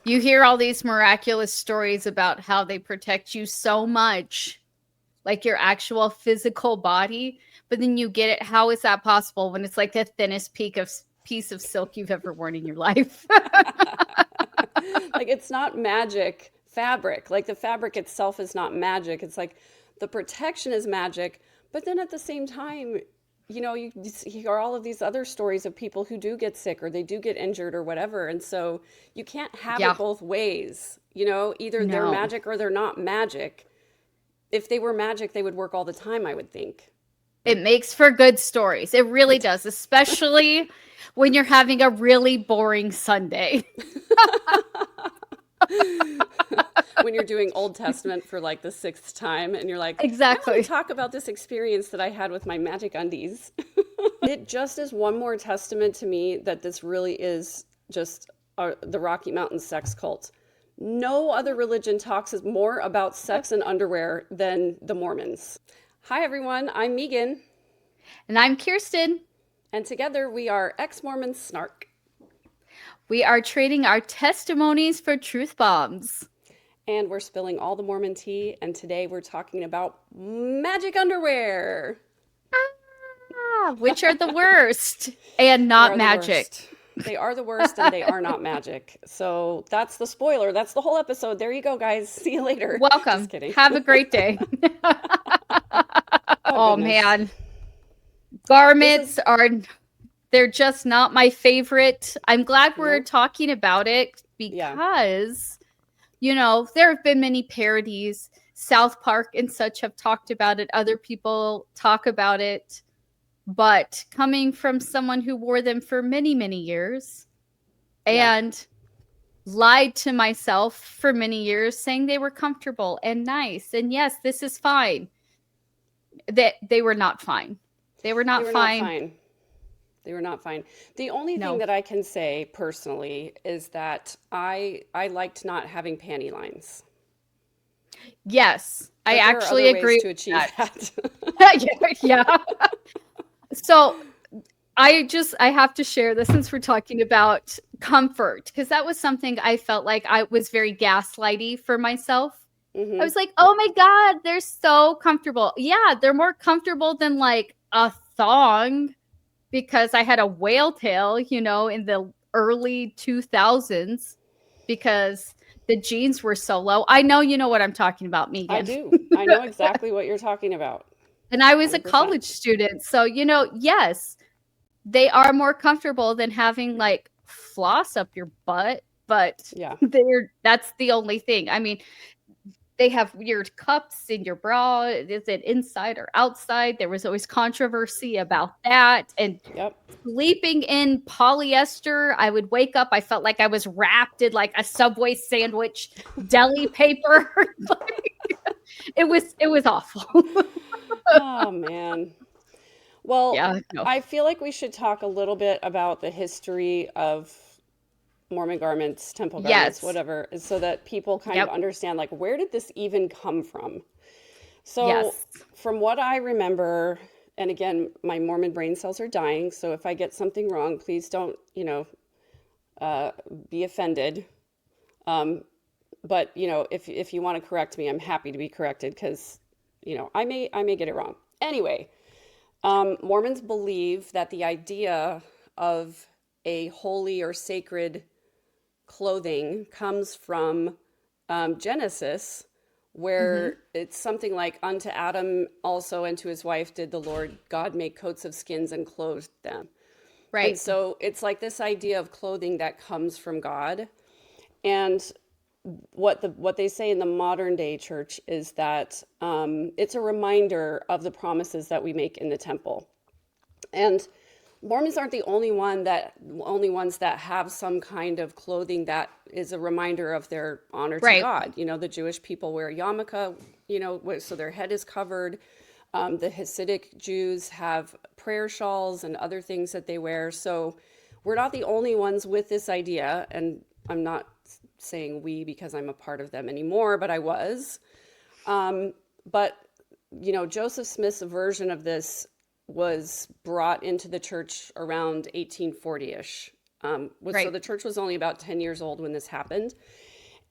You hear all these miraculous stories about how they protect you so much, like your actual physical body, but then you get it. How is that possible when it's like the thinnest piece of silk you've ever worn in your life? Like it's not magic fabric. Like the fabric itself is not magic. It's like the protection is magic, but then at the same time, you hear all of these other stories of people who do get sick or they do get injured or whatever. And so you can't have Yeah, it both ways. Either they're no. magic or they're not magic. If they were magic, they would work all the time, I would think. It makes for good stories. It really It does, especially when you're having a really boring Sunday. when you're doing Old Testament for like the sixth time and you're like, I'm going to Exactly. talk about this experience that I had with my magic undies. It just is one more testament to me that this really is just the Rocky Mountain sex cult. No other religion talks more about sex and underwear than the Mormons. Hi, everyone. I'm Megan, And I'm Kirsten. and together we are Ex Mormon Snark. We are trading our testimonies for truth bombs. And we're spilling all the Mormon tea, and today we're talking about magic underwear. Which are the worst and They not are the magic. worst. They are the worst and they are not magic. So that's the spoiler. That's the whole episode. There you go, guys. See you later. Just Welcome. kidding. Have a great day. Oh, Oh goodness. man, This is, garments are they're just not my favorite. I'm glad we're no, talking about it yeah, because there have been many parodies. South Park and such have talked about it. Other people talk about it. But coming from someone who wore them for many, many years yeah. and lied to myself for many years saying they were comfortable and nice and yes, this is fine. That they were not fine. They were They not were not fine. fine. They were not fine. The only thing No. that I can say personally is that I liked not having panty lines. Yes, I But there are actually other ways agree to with achieve that. that. Yeah. So I have to share this since we're talking about comfort because that was something I felt like I was very gaslighty for myself. I Hmm. was like, "Oh my god, they're so comfortable." Yeah, they're more comfortable than like a thong because I had a whale tail, in the early 2000s because the jeans were so low. I know you know what I'm talking about, I Megan. do. I know exactly what you're talking about. And I was a 100%. college student. So, yes, they are more comfortable than having like floss up your butt, but Yeah. that's the only thing. I mean, they have weird cups in your bra. Is it inside or outside? There was always controversy about that. And Yep. sleeping in polyester, I would wake up, I felt like I was wrapped in like a Subway sandwich, deli paper. It was awful. Oh, man. Well, Yeah, no. I feel like we should talk a little bit about the history of Mormon garments, temple garments, Yes. whatever, so that people kind of Yep. understand like where did this even come from? So, Yes. from what I remember, and again, my Mormon brain cells are dying, so if I get something wrong, please don't, uh, be offended. Um, but if you want to correct me, I'm happy to be corrected because I may get it wrong. Anyway, Mormons believe that the idea of a holy or sacred clothing comes from Genesis, Mhm. where it's something like, unto Adam also and to his wife did the Lord God make coats of skins and clothed them. And Right. so it's like this idea of clothing that comes from God. And what they say in the modern day church is that it's a reminder of the promises that we make in the temple. And Mormons aren't the only ones that have some kind of clothing that is a reminder of their honor to Right. God. The Jewish people wear yarmulke, so their head is covered. The Hasidic Jews have prayer shawls and other things that they wear. So we're not the only ones with this idea. And I'm not saying we because I'm a part of them anymore, but I was. But Joseph Smith's version of this was brought into the church around 1840-ish. So Right. the church was only about 10 years old when this happened.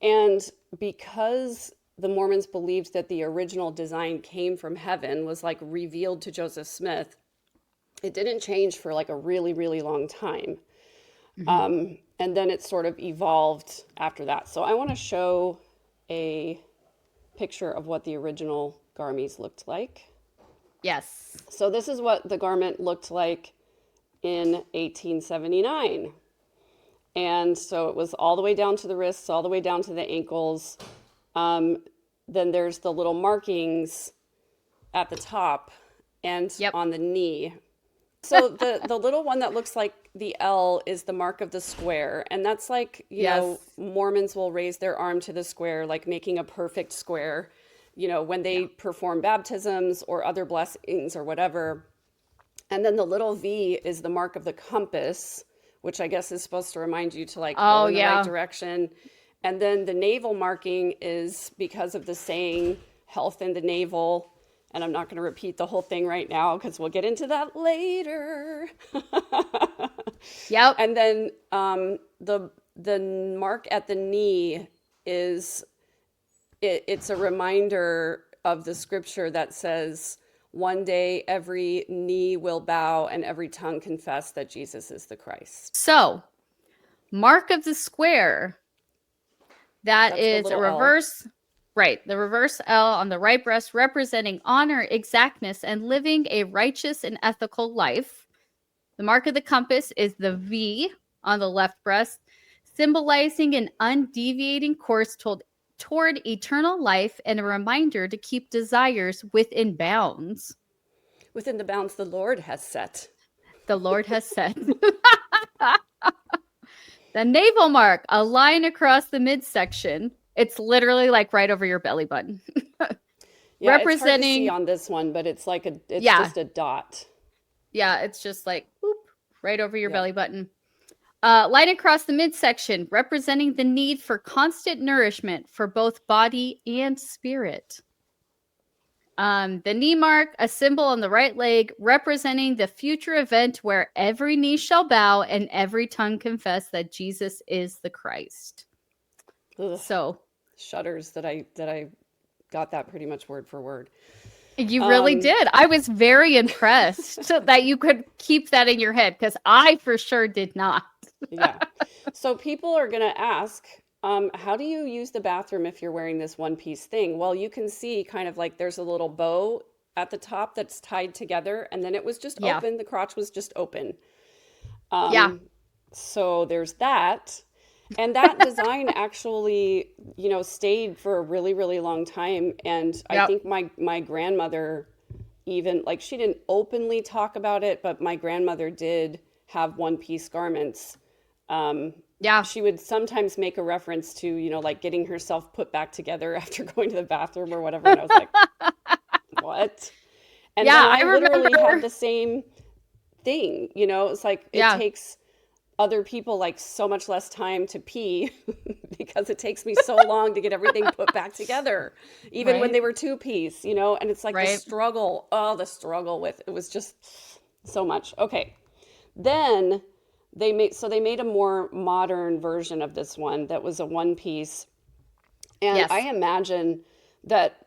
And because the Mormons believed that the original design came from heaven, was like revealed to Joseph Smith, it didn't change for like a really, really long time. Hmm. And then it sort of evolved after that. So I want to show a picture of what the original garmies looked like. Yes. So this is what the garment looked like in 1879. And so it was all the way down to the wrists, all the way down to the ankles. Then there's the little markings at the top and Yep. on the knee. So the little one that looks like the L is the mark of the square. And that's like, Yes. Mormons will raise their arm to the square, like making a perfect square, when Yeah. they perform baptisms or other blessings or whatever. And then the little V is the mark of the compass, which I guess is supposed to remind you to like go Oh, in the right yeah. direction. And then the navel marking is because of the saying, health in the navel. And I'm not going to repeat the whole thing right now because we'll get into that later. Yep. And then the mark at the knee is it's a reminder of the scripture that says, one day every knee will bow and every tongue confess that Jesus is the Christ. So, mark of the square, that That's the is a little L. reverse, right? The reverse L on the right breast representing honor, exactness, and living a righteous and ethical life. The mark of the compass is the V on the left breast, symbolizing an undeviating course toward eternal life and a reminder to keep desires within bounds. Within the bounds the Lord has set. The Lord has said. The navel mark, a line across the midsection. It's literally like right over your belly button. Yeah, it's hard to see Representing, on this one, but it's yeah, just a dot. yeah, it's just like boop, right over your Yep. belly button. Line across the midsection, representing the need for constant nourishment for both body and spirit. The knee mark, a symbol on the right leg, representing the future event where every knee shall bow and every tongue confess that Jesus is the Christ. Ugh, So shudders that I got that pretty much word for word. you really Um, did. I was very impressed that you could keep that in your head because I for sure did not. yeah. So people are going to ask, how do you use the bathroom if you're wearing this one piece thing? Well, you can see kind of like there's a little bow at the top that's tied together, and then it was just Yeah. open. The crotch was just open. Yeah. So there's that. And that design actually, stayed for a really, really long time. And I Yep. think my grandmother even like she didn't openly talk about it, but my grandmother did have one piece garments. Yeah. She would sometimes make a reference to, like getting herself put back together after going to the bathroom or whatever. And I was like, what? And then Yeah. I I literally have remember. the same thing, it's like it Yeah. takes other people like so much less time to pee because it takes me so long to get everything put back together, even when Right. they were two piece, and it's like Right. the struggle with it was just so much. Okay. Then they made a more modern version of this one that was a one piece. And I Yes. imagine that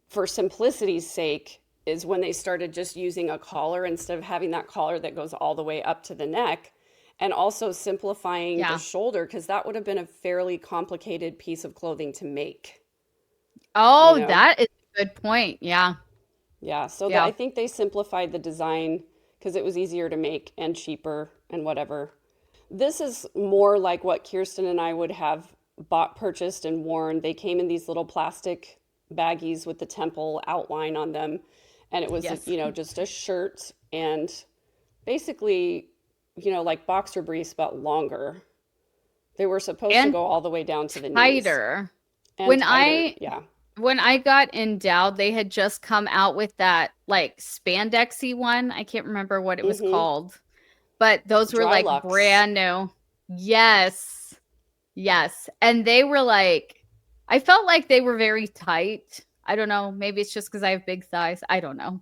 for simplicity's sake is when they started just using a collar instead of having that collar that goes all the way up to the neck, and also simplifying the Yeah. shoulder because that would have been a fairly complicated piece of clothing to make, you Oh, know? that is a good point. Yeah. Yeah, so that I Yeah. think they simplified the design because it was easier to make and cheaper and whatever. This is more like what Kirsten and I would have bought, purchased, and worn. They came in these little plastic baggies with the temple outline on them. And it was, Yes. just a shirt and basically, like boxer briefs, but longer. They were supposed to And go all the way down to the knees tighter. and When tighter. I Yeah. when I got endowed, they had just come out with that like spandexy one. I can't remember what it was Mm-hmm. called, but those were Dry like Lux. brand new. Yes. Yes. And they were like, I felt like they were very tight. I don't know. Maybe it's just because I have big thighs. I don't know.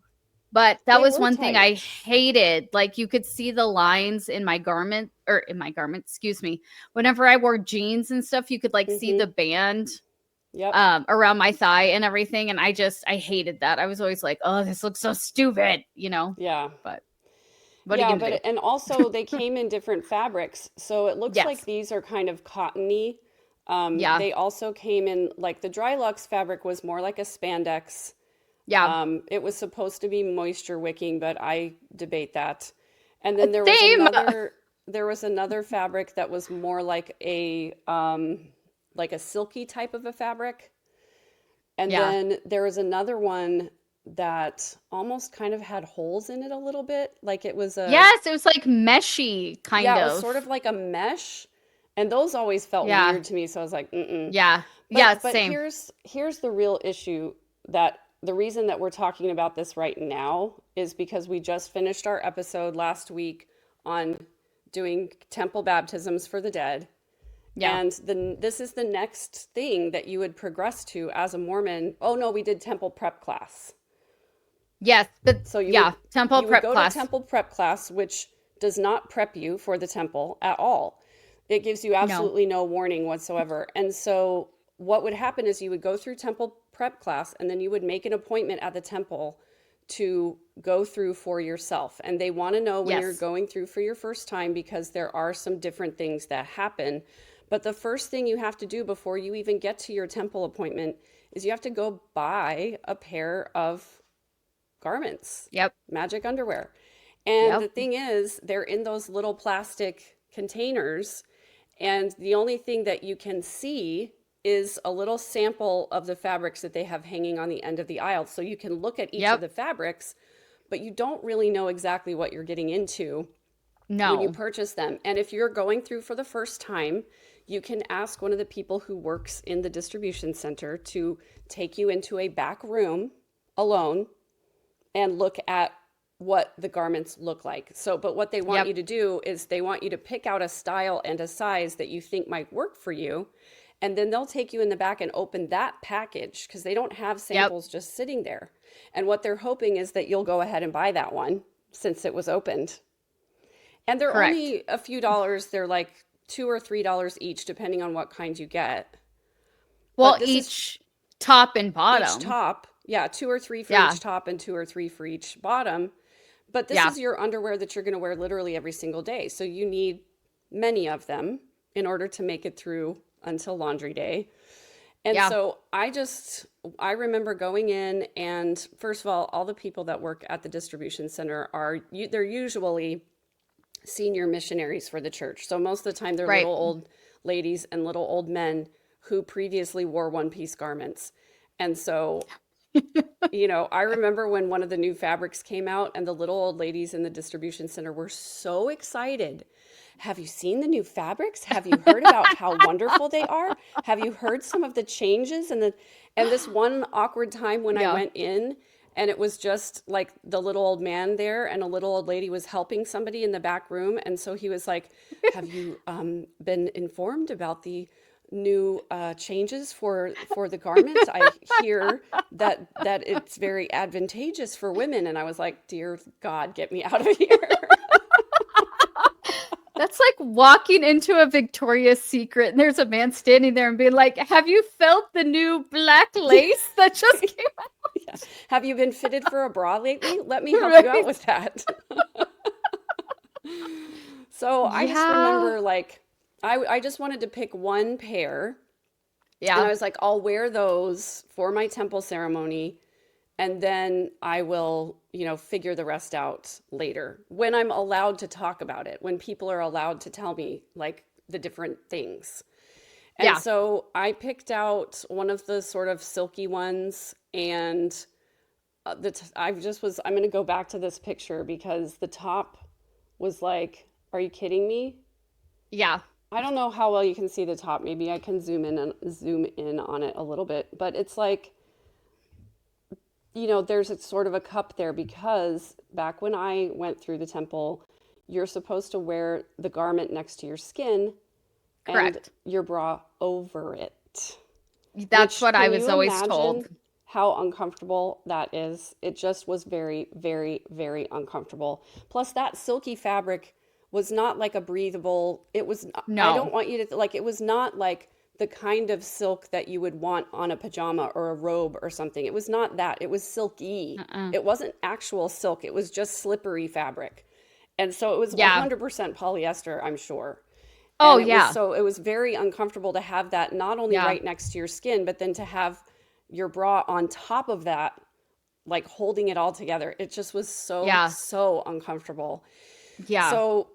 But that They was were one thing I tight. hated. Like you could see the lines in my garment or in my garment, excuse me. Whenever I wore jeans and stuff, you could like see Mm-hmm. the band Yep. around my thigh and everything. And I hated that. I was always like, oh, this looks so stupid, Yeah. But what are you Yeah, gonna but do? and also they came in different fabrics. So it looks like Yes. these are kind of cottony. Yeah. They also came in like the Dry Lux fabric was more like a spandex. Yeah. It was supposed to be moisture wicking, but I debate that. And then Same. there was another fabric that was more like a silky type of a fabric. And Yeah. then there was another one that almost kind of had holes in it a little bit, like it was a Yes, it was like meshy kind yeah, it was sort of of. like a mesh, and those always felt Yeah. weird to me, so I was like, mm-mm. Yeah. Yeah, But same. here's the real issue that the reason that we're talking about this right now is because we just finished our episode last week on doing temple baptisms for the dead. Yeah. And this is the next thing that you would progress to as a Mormon. Oh no, we did temple prep class. Yes, but So yeah, temple you would prep go to class. temple prep class, which does not prep you for the temple at all. It gives you No. absolutely no warning whatsoever. And so what would happen is you would go through temple prep class and then you would make an appointment at the temple to go through for yourself. And they want to know when you're Yes. going through for your first time because there are some different things that happen. But the first thing you have to do before you even get to your temple appointment is you have to go buy a pair of garments, Yep. magic underwear. And the Yep. thing is, they're in those little plastic containers, and the only thing that you can see is a little sample of the fabrics that they have hanging on the end of the aisle. So you can look at each of Yep. the fabrics, but you don't really know exactly what you're getting into when you No. purchase them. And if you're going through for the first time, you can ask one of the people who works in the distribution center to take you into a back room alone and look at what the garments look like. So, but what they want Yep. you to do is they want you to pick out a style and a size that you think might work for you. And then they'll take you in the back and open that package because they don't have Yep. samples just sitting there. And what they're hoping is that you'll go ahead and buy that one since it was opened. And they're Correct. only a few dollars. They're like $2 or $3 each, depending on what kind you get. Well, But this is each top and each bottom. top. Yeah, two or three for Yeah. each top and two or three for each bottom. But this Yeah. is your underwear that you're going to wear literally every single day. So you need many of them in order to make it through until laundry day. And Yeah. so I remember going in and first of all the people that work at the distribution center they're usually senior missionaries for the church. So most of the time they're Right. little old ladies and little old men who previously wore one-piece garments. And so I remember when one of the new fabrics came out and the little old ladies in the distribution center were so excited. Have you seen the new fabrics? Have you heard about how wonderful they are? Have you heard some of the changes and this one awkward time when I Yeah. went in and it was just like the little old man there and a little old lady was helping somebody in the back room and so he was like, "Have you been informed about the new changes for the garments? I hear that it's very advantageous for women." And I was like, "Dear God, get me out of here." That's like walking into a Victoria's Secret and there's a man standing there and being like, "Have you felt the new black lace that just came Yeah. Have you been fitted for a bra lately? Let me help you out right?" with that. So I just Yeah. remember like I just wanted to pick one pair and I Yeah. was like, I'll wear those for my temple ceremony and then I will, figure the rest out later when I'm allowed to talk about it, when people are allowed to tell me like the different things. And Yeah. so I picked out one of the sort of silky ones and I'm going to go back to this picture because the top was like, are you kidding me? Yeah. I don't know how well you can see the top. Maybe I can zoom in on it a little bit, but it's like, there's a sort of a cup there because back when I went through the temple, you're supposed to wear the garment next to your skin and Correct. your bra over it. That's Which what I can was you always told. imagine how uncomfortable that is. It just was very, very, very uncomfortable. Plus, that silky fabric was not like a breathable, it was, I don't No. want you to, like, it was not like the kind of silk that you would want on a pajama or a robe or something. It was not that. It was silky. Uh-uh. It wasn't actual silk. It was just slippery fabric. And so it was Yeah. 100% polyester, I'm sure. Oh And it was yeah. so it was very uncomfortable to have that not only Yeah. right next to your skin, but then to have your bra on top of that, like holding it all together. It just was so, Yeah. so uncomfortable. Yeah. So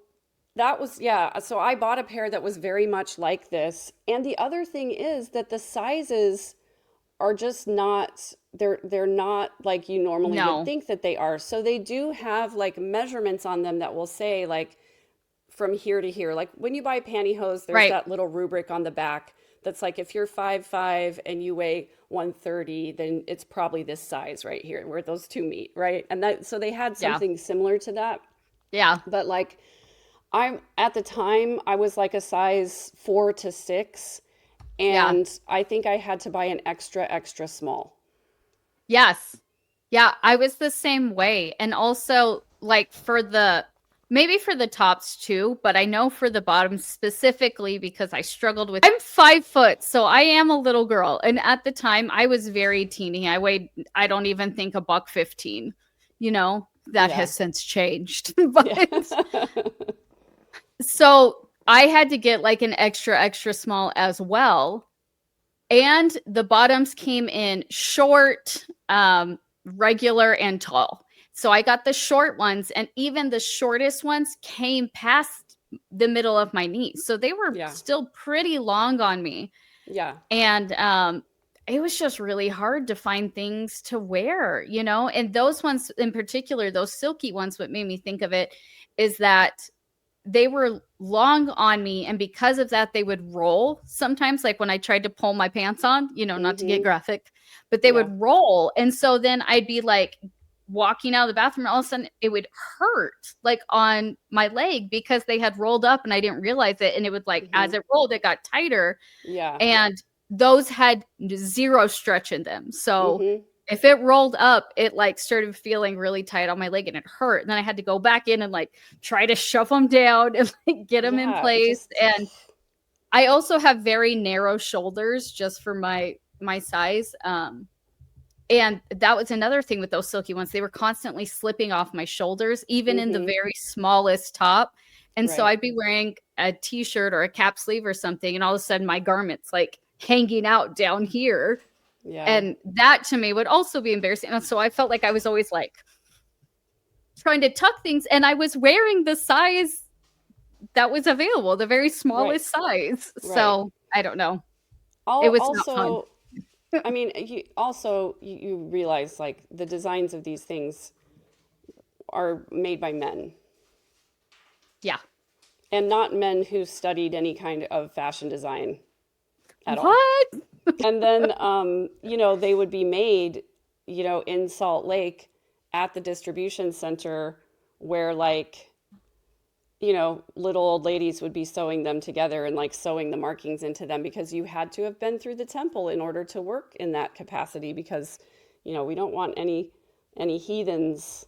that was, yeah. So I bought a pair that was very much like this. And the other thing is that the sizes are just not, they're not like you normally would No. think that they are. So they do have like measurements on them that will say like from here to here. Like when you buy pantyhose, there's Right. that little rubric on the back that's like if you're 5'5" and you weigh 130, then it's probably this size right here where those two meet, right? And that so they had Yeah. something similar to that. Yeah. But like I'm at the time I was like a size 4 to 6, Yeah. and I think I had to buy an extra extra small. Yes. Yeah, I was the same way. And also like for the maybe for the tops too, but I know for the bottoms specifically because I struggled with I'm 5 foot, so I am a little girl. And at the time I was very teeny. I weighed I don't even think a buck 15. You know, that Yeah. has since changed. Yeah. But so I had to get like an extra extra small as well, and the bottoms came in short, regular, and tall. So I got the short ones, and even the shortest ones came past the middle of my knees. So they were Yeah. still pretty long on me. Yeah. And it was just really hard to find things to wear, you know? And those ones in particular, those silky ones, what made me think of it is that they were long on me, and because of that they would roll sometimes, like when I tried to pull my pants on, you know, not to get Mm-hmm. graphic, but they Yeah. would roll. And so then I'd be like walking out of the bathroom, all of a sudden it would hurt like on my leg because they had rolled up and I didn't realize it, and it would like Mm-hmm. as it rolled it got tighter, Yeah. and those had zero stretch in them. So Mm-hmm. if it rolled up, it like started feeling really tight on my leg and it hurt. And then I had to go back in and like try to shove them down and like get them in Yeah. It place. just And I also have very narrow shoulders just for my size. And that was another thing with those silky ones. They were constantly slipping off my shoulders, even in the mm-hmm. very smallest top. And so Right. I'd be wearing a t-shirt or a cap sleeve or something, and all of a sudden my garment's like hanging out down here. Yeah. And that to me would also be embarrassing. And so I felt like I was always like trying to tuck things, and I was wearing the size that was available, the very Right. smallest size. Right. So I don't know. It was not fun. Also, I mean, you realize like the designs of these things are made by men Yeah. and not men who studied any kind of fashion design at all. What? And then, they would be made, in Salt Lake at the distribution center where like, little old ladies would be sewing them together and like sewing the markings into them because you had to have been through the temple in order to work in that capacity because, we don't want any heathens,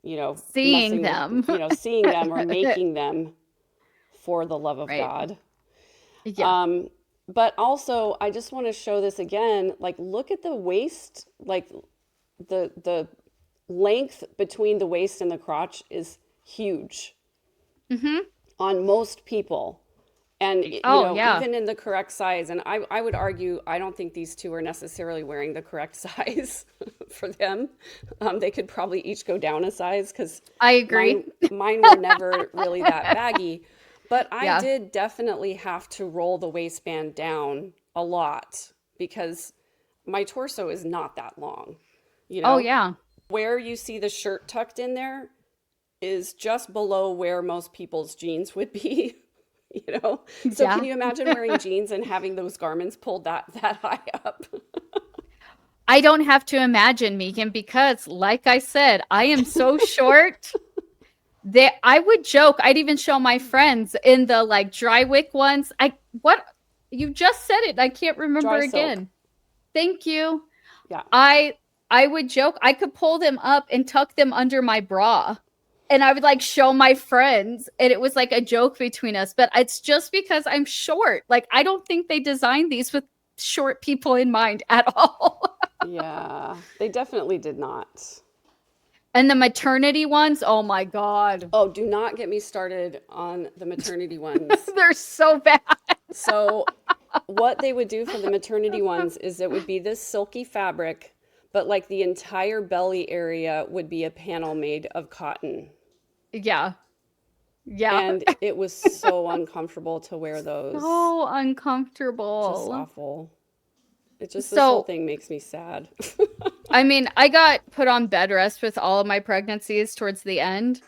Seeing messing with, them. seeing them or making them for the love of Right. God. Yeah. Um, but also, I just want to show this again. Like, look at the waist. Like, the length between the waist and the crotch is huge Mm-hmm. on most people. And, Oh, yeah. even in the correct size. And I would argue, I don't think these two are necessarily wearing the correct size for them. They could probably each go down a size because I agree. mine were never really that baggy. But I Yeah. did definitely have to roll the waistband down a lot because my torso is not that long. You Oh, know, yeah. where you see the shirt tucked in there is just below where most people's jeans would be, you know? So can Yeah. you imagine wearing jeans and having those garments pulled that high up? I don't have to imagine, Megan, because like I said, I am so short. I would joke, I'd even show my friends in the like dry wick ones. What you just said it, I can't remember Dry silk. again. Thank you. Yeah. I I would joke I could pull them up and tuck them under my bra. And I would like show my friends, and it was like a joke between us. But it's just because I'm short. Like, I don't think they designed these with short people in mind at all. Yeah. They definitely did not. And the maternity ones, oh my God. Oh, do not get me started on the maternity ones. They're so bad. So, what they would do for the maternity ones is it would be this silky fabric, but like the entire belly area would be a panel made of cotton. Yeah. Yeah. And it was so uncomfortable to wear those. So Just uncomfortable. awful. It just, this whole So, thing makes me sad. I mean, I got put on bed rest with all of my pregnancies towards the end.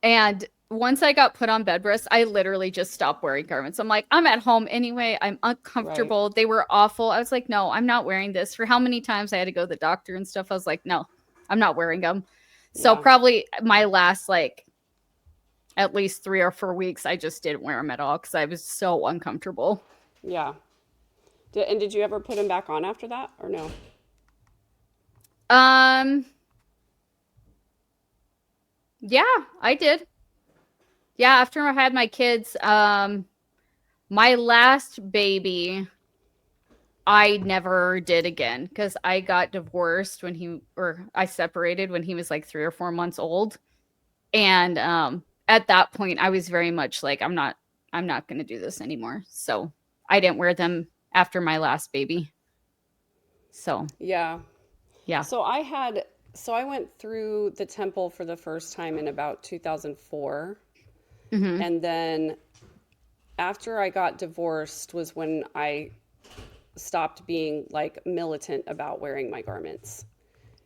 And once I got put on bed rest, I literally just stopped wearing garments. I'm like, I'm at home anyway. I'm Right. uncomfortable. They were awful. I was like, no, I'm not wearing this. For how many times I had to go to the doctor and stuff, I was like, no, I'm not wearing them. So, Yeah. probably my last, like, at least 3 or 4 weeks, I just didn't wear them at all because I was so uncomfortable. Yeah. And did you ever put him back on after that or no? Um, yeah, I did. Yeah, after I had my kids, my last baby, I never did again because I got divorced when or I separated when he was like 3 or 4 months old. And at that point, I was very much like, I'm not going to do this anymore. So I didn't wear them after my last baby. So Yeah. yeah. So I went through the temple for the first time in about 2004. Hmm. And then after I got divorced was when I stopped being like militant about wearing my garments.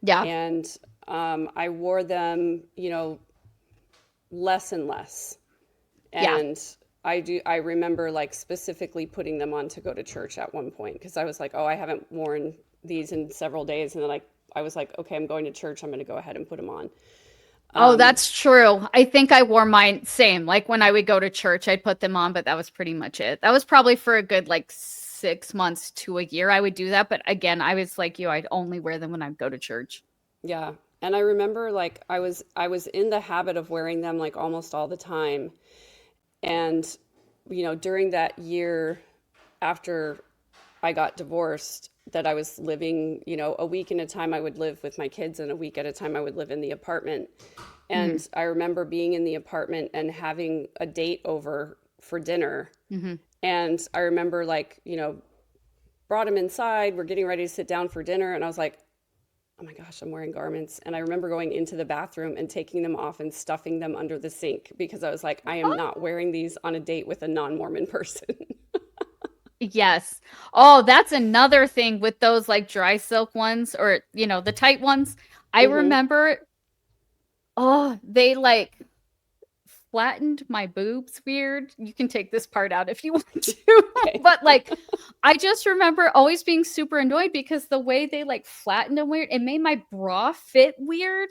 Yeah. And I wore them, less and less. Yeah. And I remember like specifically putting them on to go to church at one point because I was like, oh, I haven't worn these in several days. And then I was like, okay, I'm going to church. I'm going to go ahead and put them on. Oh, Um, that's true. I think I wore mine same. Like when I would go to church, I'd put them on, but that was pretty much it. That was probably for a good like 6 months to a year. I would do that. But again, I was like you, I'd only wear them when I'd go to church. yeah. And I remember like I was in the habit of wearing them like almost all the time. And, during that year after I got divorced, that I was living, a week at a time I would live with my kids and a week at a time I would live in the apartment. Hmm. And I remember being in the apartment and having a date over for dinner. Hmm. And I remember like, brought him inside, we're getting ready to sit down for dinner. And I was like, oh my gosh, I'm wearing garments. And I remember going into the bathroom and taking them off and stuffing them under the sink because I was like, I am not wearing these on a date with a non-Mormon person. Yes. Oh, that's another thing with those like dry silk ones or, the tight ones. I Hmm. remember, oh, they like flattened my boobs weird. You can take this part out if you want to. Okay. But like I just remember always being super annoyed because the way they like flattened them weird, it made my bra fit weird,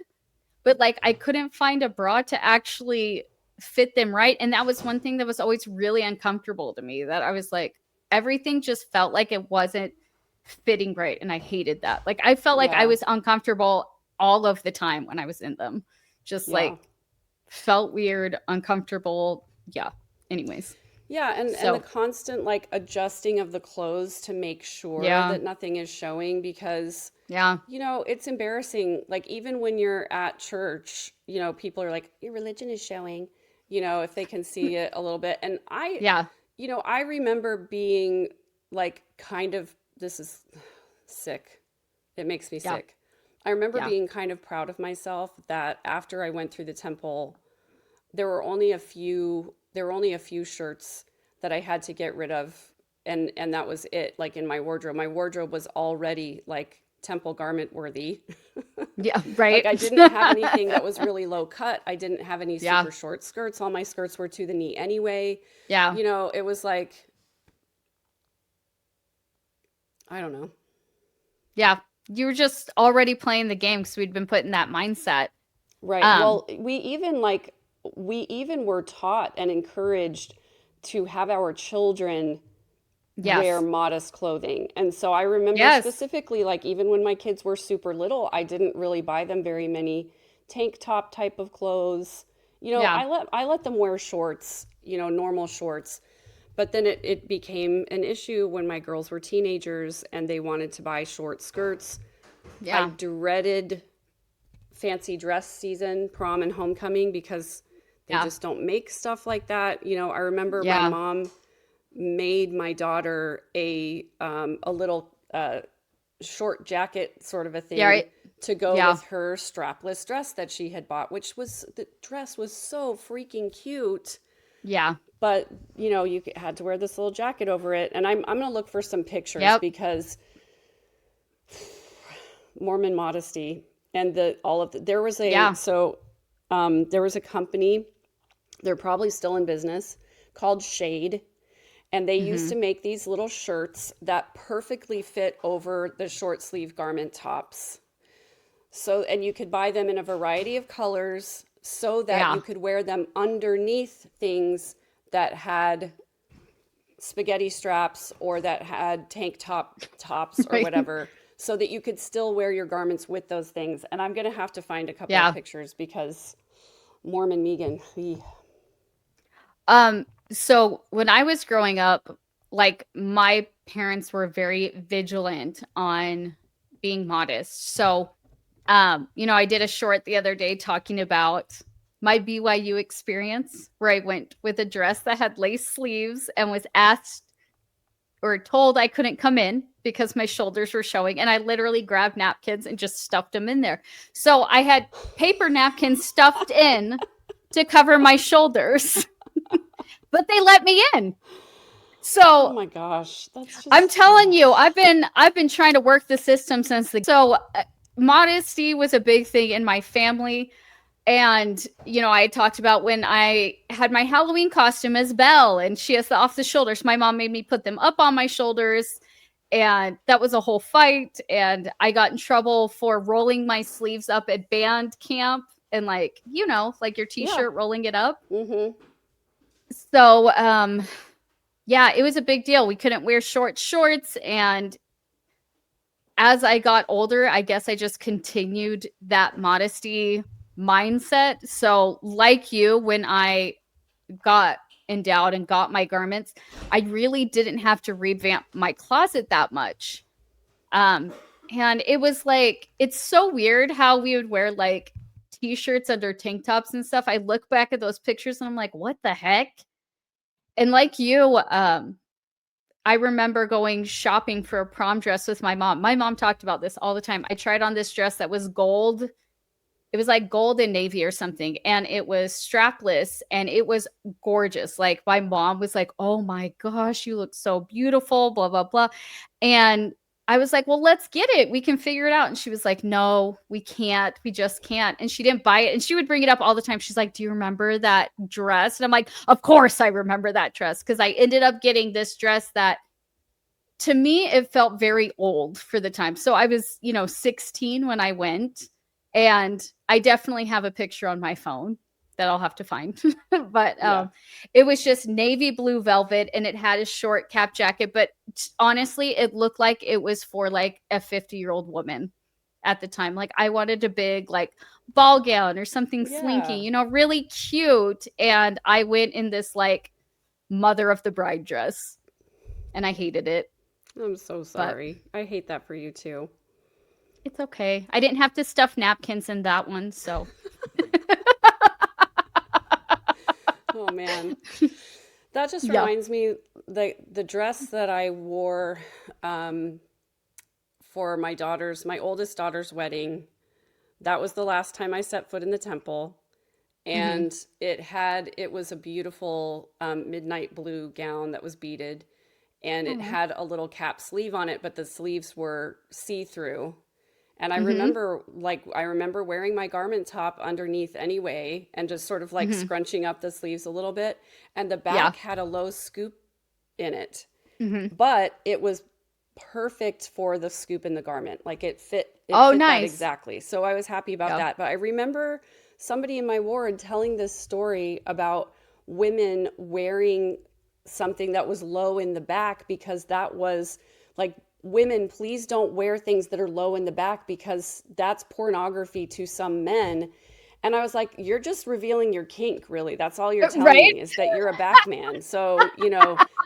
but like I couldn't find a bra to actually fit them right. And that was one thing that was always really uncomfortable to me that I was like, everything just felt like it wasn't fitting right. And I hated that. Like I felt like I Yeah. was uncomfortable all of the time when I was in them. Just Yeah. like felt weird, uncomfortable. Yeah. Anyways. Yeah, and the So, constant like adjusting of the clothes to make sure yeah. that nothing is showing because Yeah. it's embarrassing. Like even when you're at church, people are like, your religion is showing, if they can see it a little bit. And Yeah. I remember being like kind of, this is sick. It makes me Yeah. sick. I remember Yeah. being kind of proud of myself that after I went through the temple, there were only a few shirts that I had to get rid of, and that was it, like in my wardrobe. My wardrobe was already like temple garment worthy. Yeah. Like Right. I didn't have anything that was really low cut. I didn't have any Yeah. super short skirts. All my skirts were to the knee anyway. Yeah. It was like, I don't know. Yeah. You were just already playing the game because we'd been put in that mindset. Right. Um, Well, we even were taught and encouraged to have our children wear Yes. modest clothing. And so I remember Yes. specifically, like, even when my kids were super little, I didn't really buy them very many tank top type of clothes. Yeah. I let them wear shorts, normal shorts. But then it became an issue when my girls were teenagers and they wanted to buy short skirts. I Yeah. dreaded fancy dress season, prom and homecoming, because they Yeah. just don't make stuff like that. I remember my Yeah. mom made my daughter a little short jacket sort of a Yeah. thing Right. to go Yeah. with her strapless dress that she had bought, which was the dress was so freaking cute. Yeah. But you had to wear this little jacket over it, and I'm gonna look for some pictures Yep. because Mormon modesty and there was a Yeah. there was a company, they're probably still in business, called Shade, and they used Hmm. to make these little shirts that perfectly fit over the short sleeve garment tops. So, and you could buy them in a variety of colors so that Yeah. you could wear them underneath things that had spaghetti straps or that had tank tops or Right. whatever, so that you could still wear your garments with those things. And I'm going to have to find a couple of Yeah. pictures because Mormon Megan, So when I was growing up, like my parents were very vigilant on being modest. So, I did a short the other day talking about my BYU experience where I went with a dress that had lace sleeves and was asked or told I couldn't come in because my shoulders were showing. And I literally grabbed napkins and just stuffed them in there. So I had paper napkins stuffed in to cover my shoulders, but they let me in. oh So my gosh, that's I'm just, telling you, I've been trying to work the system since the so modesty was a big thing in my family. And, I talked about when I had my Halloween costume as Belle and she has the off the shoulders. My mom made me put them up on my shoulders. And that was a whole fight. And I got in trouble for rolling my sleeves up at band camp and, like your t yeah. shirt rolling it up. Mm-hmm. So, yeah, it was a big deal. We couldn't wear short shorts. And as I got older, I guess I just continued that modesty mindset. So, like you, when I got endowed and got my garments, I really didn't have to revamp my closet that much. Um, and it was like, it's so weird how we would wear like t shirts under tank tops and stuff. I look back at those pictures and I'm like, what the heck? And like you, I remember going shopping for a prom dress with my mom. My mom talked about this all the time. I tried on this dress that was gold. It was like gold and navy or something, and it was strapless and it was gorgeous. Like my mom was like, "Oh my gosh, you look so beautiful," blah blah blah. And I was like, "Well, let's get it. We can figure it out." And she was like, "No, we can't. We just can't." And she didn't buy it. And she would bring it up all the time. She's like, "Do you remember that dress?" And I'm like, "Of course I remember that dress because I ended up getting this dress that to me it felt very old for the time. So I was, 16 when I went, and I definitely have a picture on my phone that I'll have to find. But Yeah. it was just navy blue velvet and it had a short cap jacket, but honestly it looked like it was for like a 50-year-old woman at the time. Like I wanted a big like ball gown or something slinky, Yeah. really cute, and I went in this like mother of the bride dress and I hated it. I'm so But sorry. I hate that for you too. it's okay. I didn't have to stuff napkins in that one, so Oh man. That just yeah. reminds me, the dress that I wore um, for my oldest daughter's wedding. That was the last time I set foot in the temple. Mhm. And it was a beautiful midnight blue gown that was beaded. And it Oh. had a little cap sleeve on it, but the sleeves were see-through. And Mhm. I remember wearing my garment top underneath anyway and just sort of like Mhm. scrunching up the sleeves a little bit. And the Yeah. back had a low scoop in it, Mhm. but it was perfect for the scoop in the garment. Like it Oh, fit that nice. exactly. So I was happy about Yeah. that. But I remember somebody in my ward telling this story about women wearing something that was low in the back, because that was like, women, please don't wear things that are low in the back because that's pornography to some men. And I was like, you're just revealing your kink, really. That's all you're telling Right? me, is that you're a back man. So,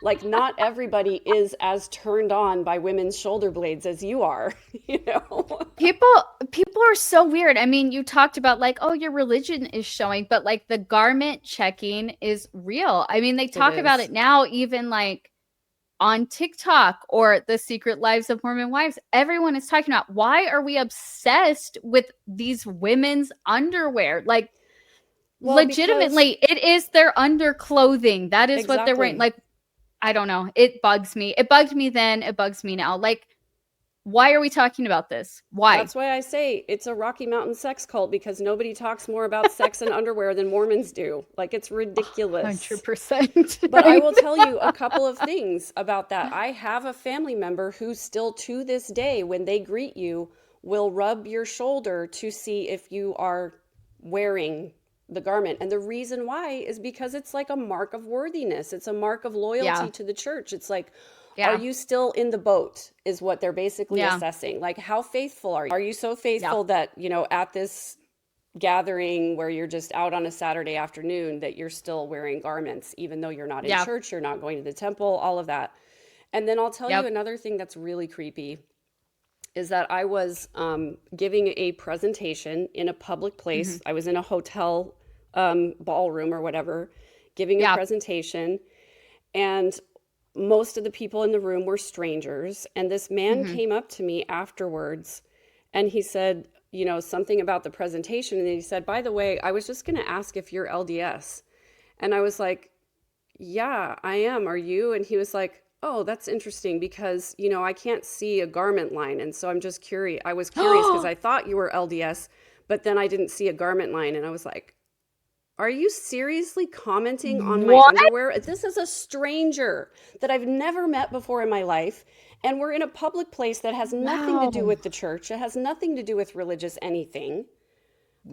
like, not everybody is as turned on by women's shoulder blades as you are, you know? People people are so weird. I mean, you talked about like, oh, your religion is showing, but like the garment checking is real. I mean, they It talk about is. it now, even like on TikTok or the Secret Lives of Mormon Wives. Everyone is talking about, why are we obsessed with these women's underwear? Like, Well, because legitimately, it is their underclothing. That is what they're wearing. exactly. Like, I don't know. It bugs me. It bugged me then. It bugs me now. Like, why are we talking about this? Why? That's why I say it's a Rocky Mountain sex cult, because nobody talks more about sex and underwear than Mormons do. Like, it's ridiculous. 100%. But I Right? will tell you a couple of things about that. I have a family member who still to this day, when they greet you, will rub your shoulder to see if you are wearing the garment. And the reason why is because it's like a mark of worthiness. It's a mark of loyalty Yeah. to the church. It's like, are Yeah. you still in the boat? Is what they're basically Yeah. assessing. Like, how faithful are you? Are you so Yeah. faithful that, at this gathering where you're just out on a Saturday afternoon, that you're still wearing garments, even though you're not in Yeah. church, you're not going to the temple, all of that. And then I'll tell you Yep. another thing that's really creepy is that I was giving a presentation in a public Hmm. place. I was in a hotel ballroom or whatever, giving a Yeah. presentation, and most of the people in the room were strangers. And this man Hmm. came up to me afterwards and he said, something about the presentation. And he said, by the way, I was just going to ask if you're LDS. And I was like, yeah, I am. Are you? And he was like, oh, that's interesting because, I can't see a garment line. And so I'm just curious. I was curious because I thought you were LDS, but then I didn't see a garment line. And I was like, are you seriously commenting on my What? underwear? This is a stranger that I've never met before in my life. And we're in a public place that has nothing to do Wow. with the church. It has nothing to do with religious anything.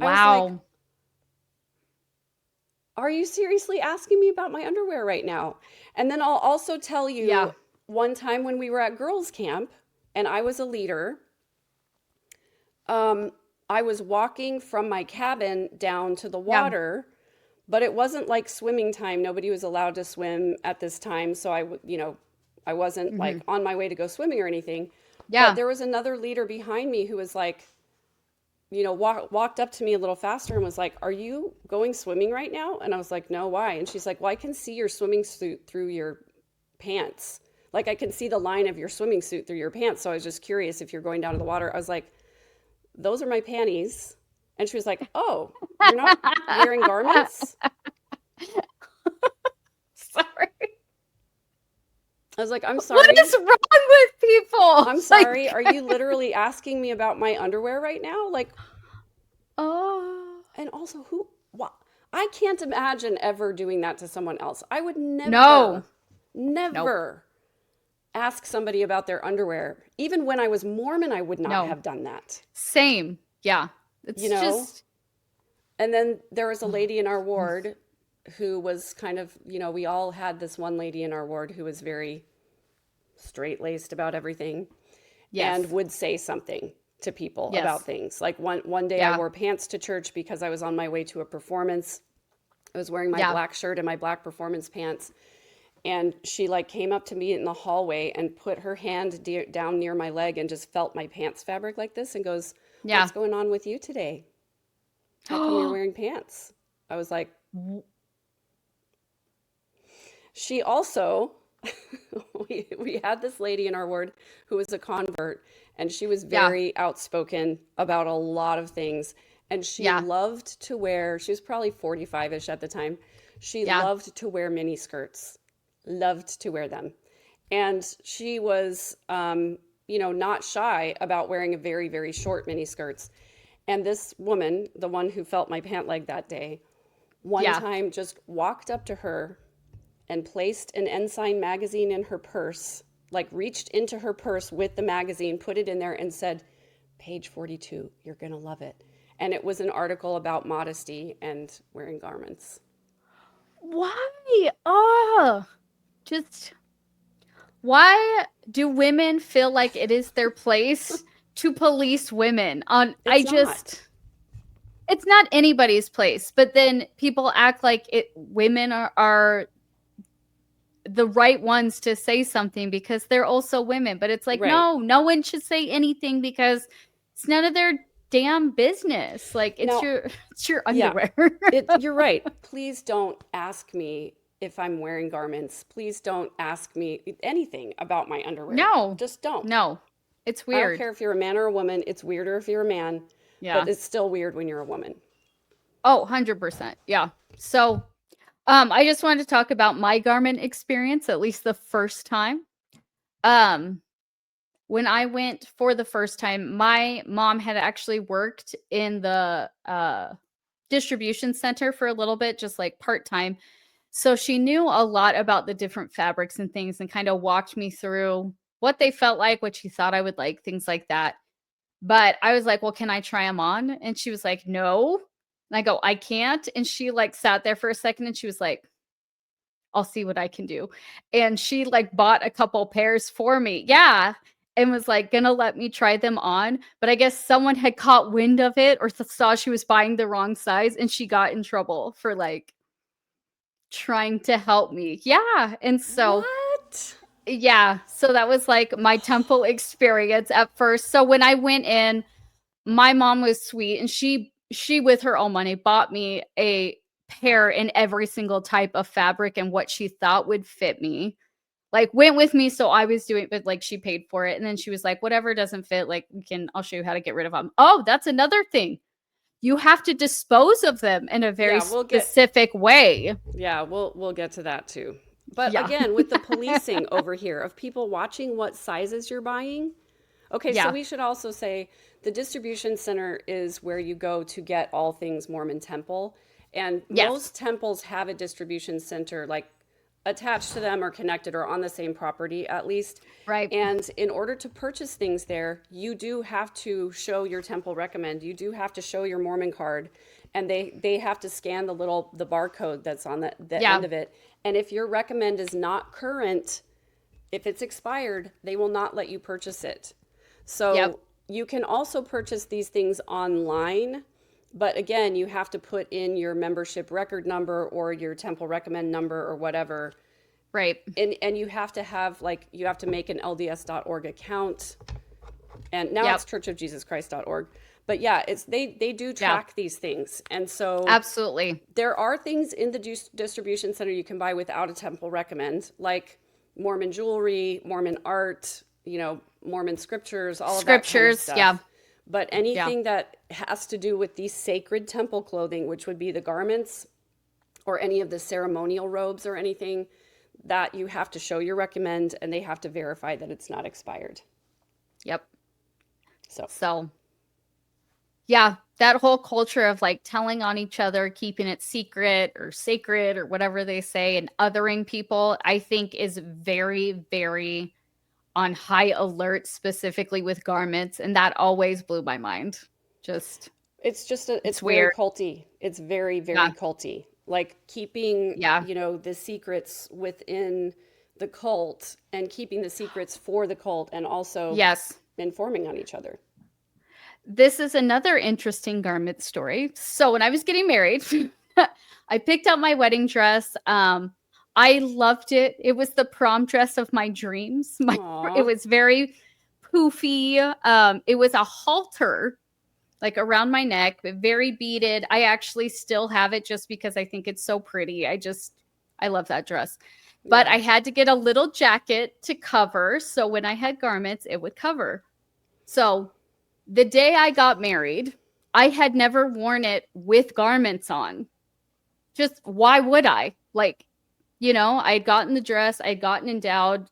I was like, Wow. are you seriously asking me about my underwear right now? And then I'll also tell you, Yeah. one time when we were at girls' camp and I was a leader, um, I was walking from my cabin down to the Yeah. water, but it wasn't like swimming time. Nobody was allowed to swim at this time. So I wasn't Hmm. like on my way to go swimming or anything. But Yeah. there was another leader behind me who was like, walked up to me a little faster and was like, are you going swimming right now? And I was like, no, why? And she's like, well, I can see your swimming suit through your pants. Like, I can see the line of your swimming suit through your pants. So I was just curious if you're going down to the water. I was like, those are my panties. And she was like, oh, you're not wearing garments? Sorry. I was like, I'm What sorry. is wrong with people? I'm sorry. Like, Are you literally asking me about my underwear right now? Like, oh, and also, who, what? I can't imagine ever doing that to someone else. I would no. never, Nope. never ask somebody about their underwear. Even when I was Mormon, I would not No. have done that, Same. Yeah. you It's know? just, And then there was a lady in our ward who was kind of, we all had this one lady in our ward who was very straight laced about everything and yes. would say something to people about Yes. things. Like one day I Yeah. wore pants to church because I was on my way to a performance. I was wearing my Yeah. black shirt and my black performance pants. And she like came up to me in the hallway and put her hand down near my leg and just felt my pants fabric like this and goes, Yeah. what's going on with you today? How come you're wearing pants? I was like, she also, we had this lady in our ward who was a convert, and she was Yeah. very outspoken about a lot of things. And she Yeah. loved to wear, she was probably 45-ish at the time. She Yeah. loved to wear mini skirts, loved to wear them. And she was, not shy about wearing a very, very short mini skirts. And this woman, the one who felt my pant leg that day, one Yeah. time just walked up to her and placed an Ensign magazine in her purse, like reached into her purse with the magazine, put it in there, and said, page 42, you're going to love it. And it was an article about modesty and wearing garments. Why? Oh, just why do women feel like it is their place to police women? It's not. It's not anybody's place, but then people act like women are the right ones to say something because they're also women. But it's like, Right. no one should say anything because it's none of their damn business. Like it's Now, your it's your yeah, underwear. you're right. Please don't ask me if I'm wearing garments. Please don't ask me anything about my underwear. No. Just don't. No. It's I don't weird. care if you're a man or a woman. It's weirder if you're a man, but Yeah. it's still weird when you're a woman. Oh, 100%. Yeah. So, I just wanted to talk about my garment experience, at least the first time. Um, when I went for the first time, my mom had actually worked in the distribution center for a little bit, just like part time. So she knew a lot about the different fabrics and things and kind of walked me through what they felt like, what she thought I would like, things like that. But I was like, "Well, can I try them on?" And she was like, "No." And I go, "I can't." And she like sat there for a second and she was like, "I'll see what I can do." And she like bought a couple pairs for me. Yeah. And was like gonna let me try them on. But I guess someone had caught wind of it or saw she was buying the wrong size and she got in trouble for like trying to help me. Yeah. And so What? yeah, so that was like my temple experience at first. So when I went in, my mom was sweet and she with her own money bought me a pair in every single type of fabric and what she thought would fit me. Like went with me so I was doing but like she paid for it and then she was like whatever doesn't fit like I'll show you how to get rid of them. Oh, that's another thing. You have to dispose of them in a very Yeah, specific way. we'll get to that too. But Yeah. again, with the policing over here of people watching what sizes you're buying. Okay, so Yeah. we should also say the distribution center is where you go to get all things Mormon temple. And Yes. most temples have a distribution center like attached to them or connected or on the same property at least. Right. And in order to purchase things there, you do have to show your temple recommend. You do have to show your Mormon card and they have to scan the barcode that's on the end Yeah. of it. And if your recommend is not current, if it's expired, they will not let you purchase it. Yep. So you can also purchase these things online, but again, you have to put in your membership record number or your temple recommend number or whatever. Right. And you have to have you have to make an LDS.org account. And now Yep. it's churchofjesuschrist.org. But yeah, they do Yeah. track these things. And so Absolutely. there are things in the distribution center you can buy without a temple recommend, like Mormon jewelry, Mormon art, Mormon scriptures, all of that kind of Scriptures. Yeah. stuff. But Yeah. anything that has to do with the sacred temple clothing, which would be the garments or any of the ceremonial robes or anything, that you have to show your recommend and they have to verify that it's not expired. Yep. So, So, yeah, that whole culture of like telling on each other, keeping it secret or sacred or whatever they say, and othering people, I think is very, very on high alert, specifically with garments. And that always blew my mind. Just, it's it's very weird. culty. It's very, Yeah. very culty. Like keeping, Yeah. the secrets within the cult and keeping the secrets for the cult and also Yes. informing on each other. This is another interesting garment story. So when I was getting married, I picked out my wedding dress. I loved it. It was the prom dress of my dreams. It Aw. was very poofy. It was a halter like around my neck, but very beaded. I actually still have it just because I think it's so pretty. I love that dress. But Yeah. I had to get a little jacket to cover. So when I had garments, it would cover. So the day I got married, I had never worn it with garments on. Just why would I? Like, I had gotten the dress, I had gotten endowed,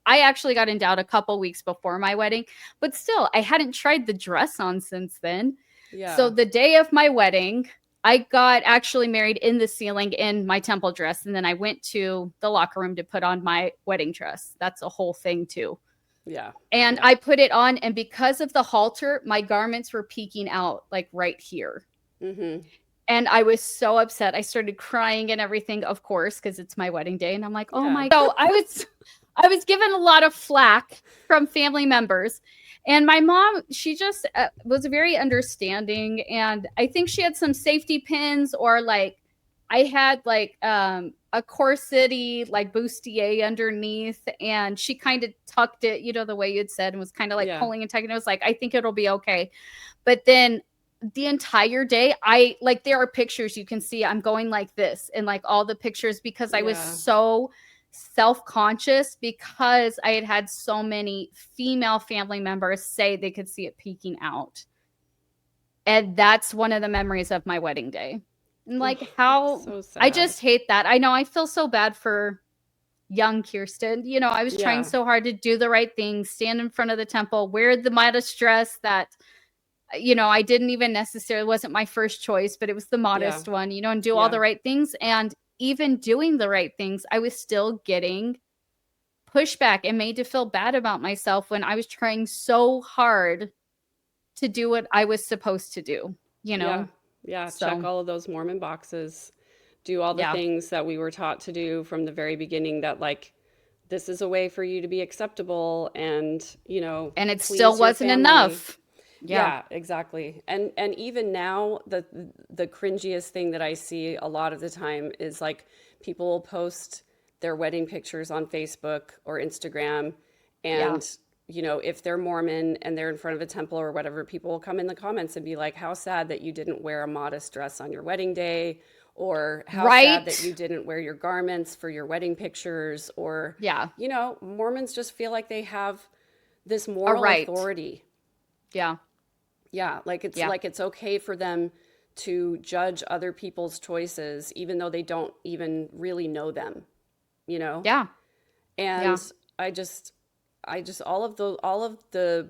I actually got endowed a couple weeks before my wedding, but still, I hadn't tried the dress on since then. So Yeah. the day of my wedding, I got actually married in the ceiling in my temple dress. And then I went to the locker room to put on my wedding dress. That's a whole thing, too. Yeah. And Yeah. I put it on, and because of the halter, my garments were peeking out like right here. Mm-hmm. And I was so upset. I started crying and everything, of course, because it's my wedding day. And I'm like, oh Yeah. my. So I was given a lot of flack from family members. And my mom, she just was very understanding. And I think she had some safety pins, or like I had like a corset like bustier underneath. And she kind of tucked it, the way you'd said, and was kind of like Yeah. pulling and tucking. It was like, I think it'll be okay. But then the entire day, I like, there are pictures you can see I'm going like this, and like all the pictures, because I was Yeah. so self-conscious, because I had so many female family members say they could see it peeking out. And that's one of the memories of my wedding day. And Ugh, like, how so I sad. just hate that. I know, I feel so bad for young Kirsten. I was trying Yeah. so hard to do the right thing, stand in front of the temple, wear the modest dress that I didn't even necessarily, wasn't my first choice, but it was the Yeah. modest one, and do all Yeah. the right things. And even doing the right things, I was still getting pushback and made to feel bad about myself when I was trying so hard to do what I was supposed to do, you Yeah. know? Yeah. Check So, all of those Mormon boxes. Do all the yeah. things that we were taught to do from the very beginning, that like this is a way for you to be acceptable and, And it still please your wasn't family. enough. Yeah. Yeah, exactly. And even now, the cringiest thing that I see a lot of the time is like people will post their wedding pictures on Facebook or Instagram, Yeah. and if they're Mormon and they're in front of a temple or whatever, people will come in the comments and be like, "How sad that you didn't wear a modest dress on your wedding day," or "How sad that Right? you didn't wear your garments for your wedding pictures," or Yeah. Mormons just feel like they have this A moral right. authority. Yeah. Yeah, Yeah. like it's okay for them to judge other people's choices even though they don't even really know them, you know? Yeah. And Yeah. I just all of the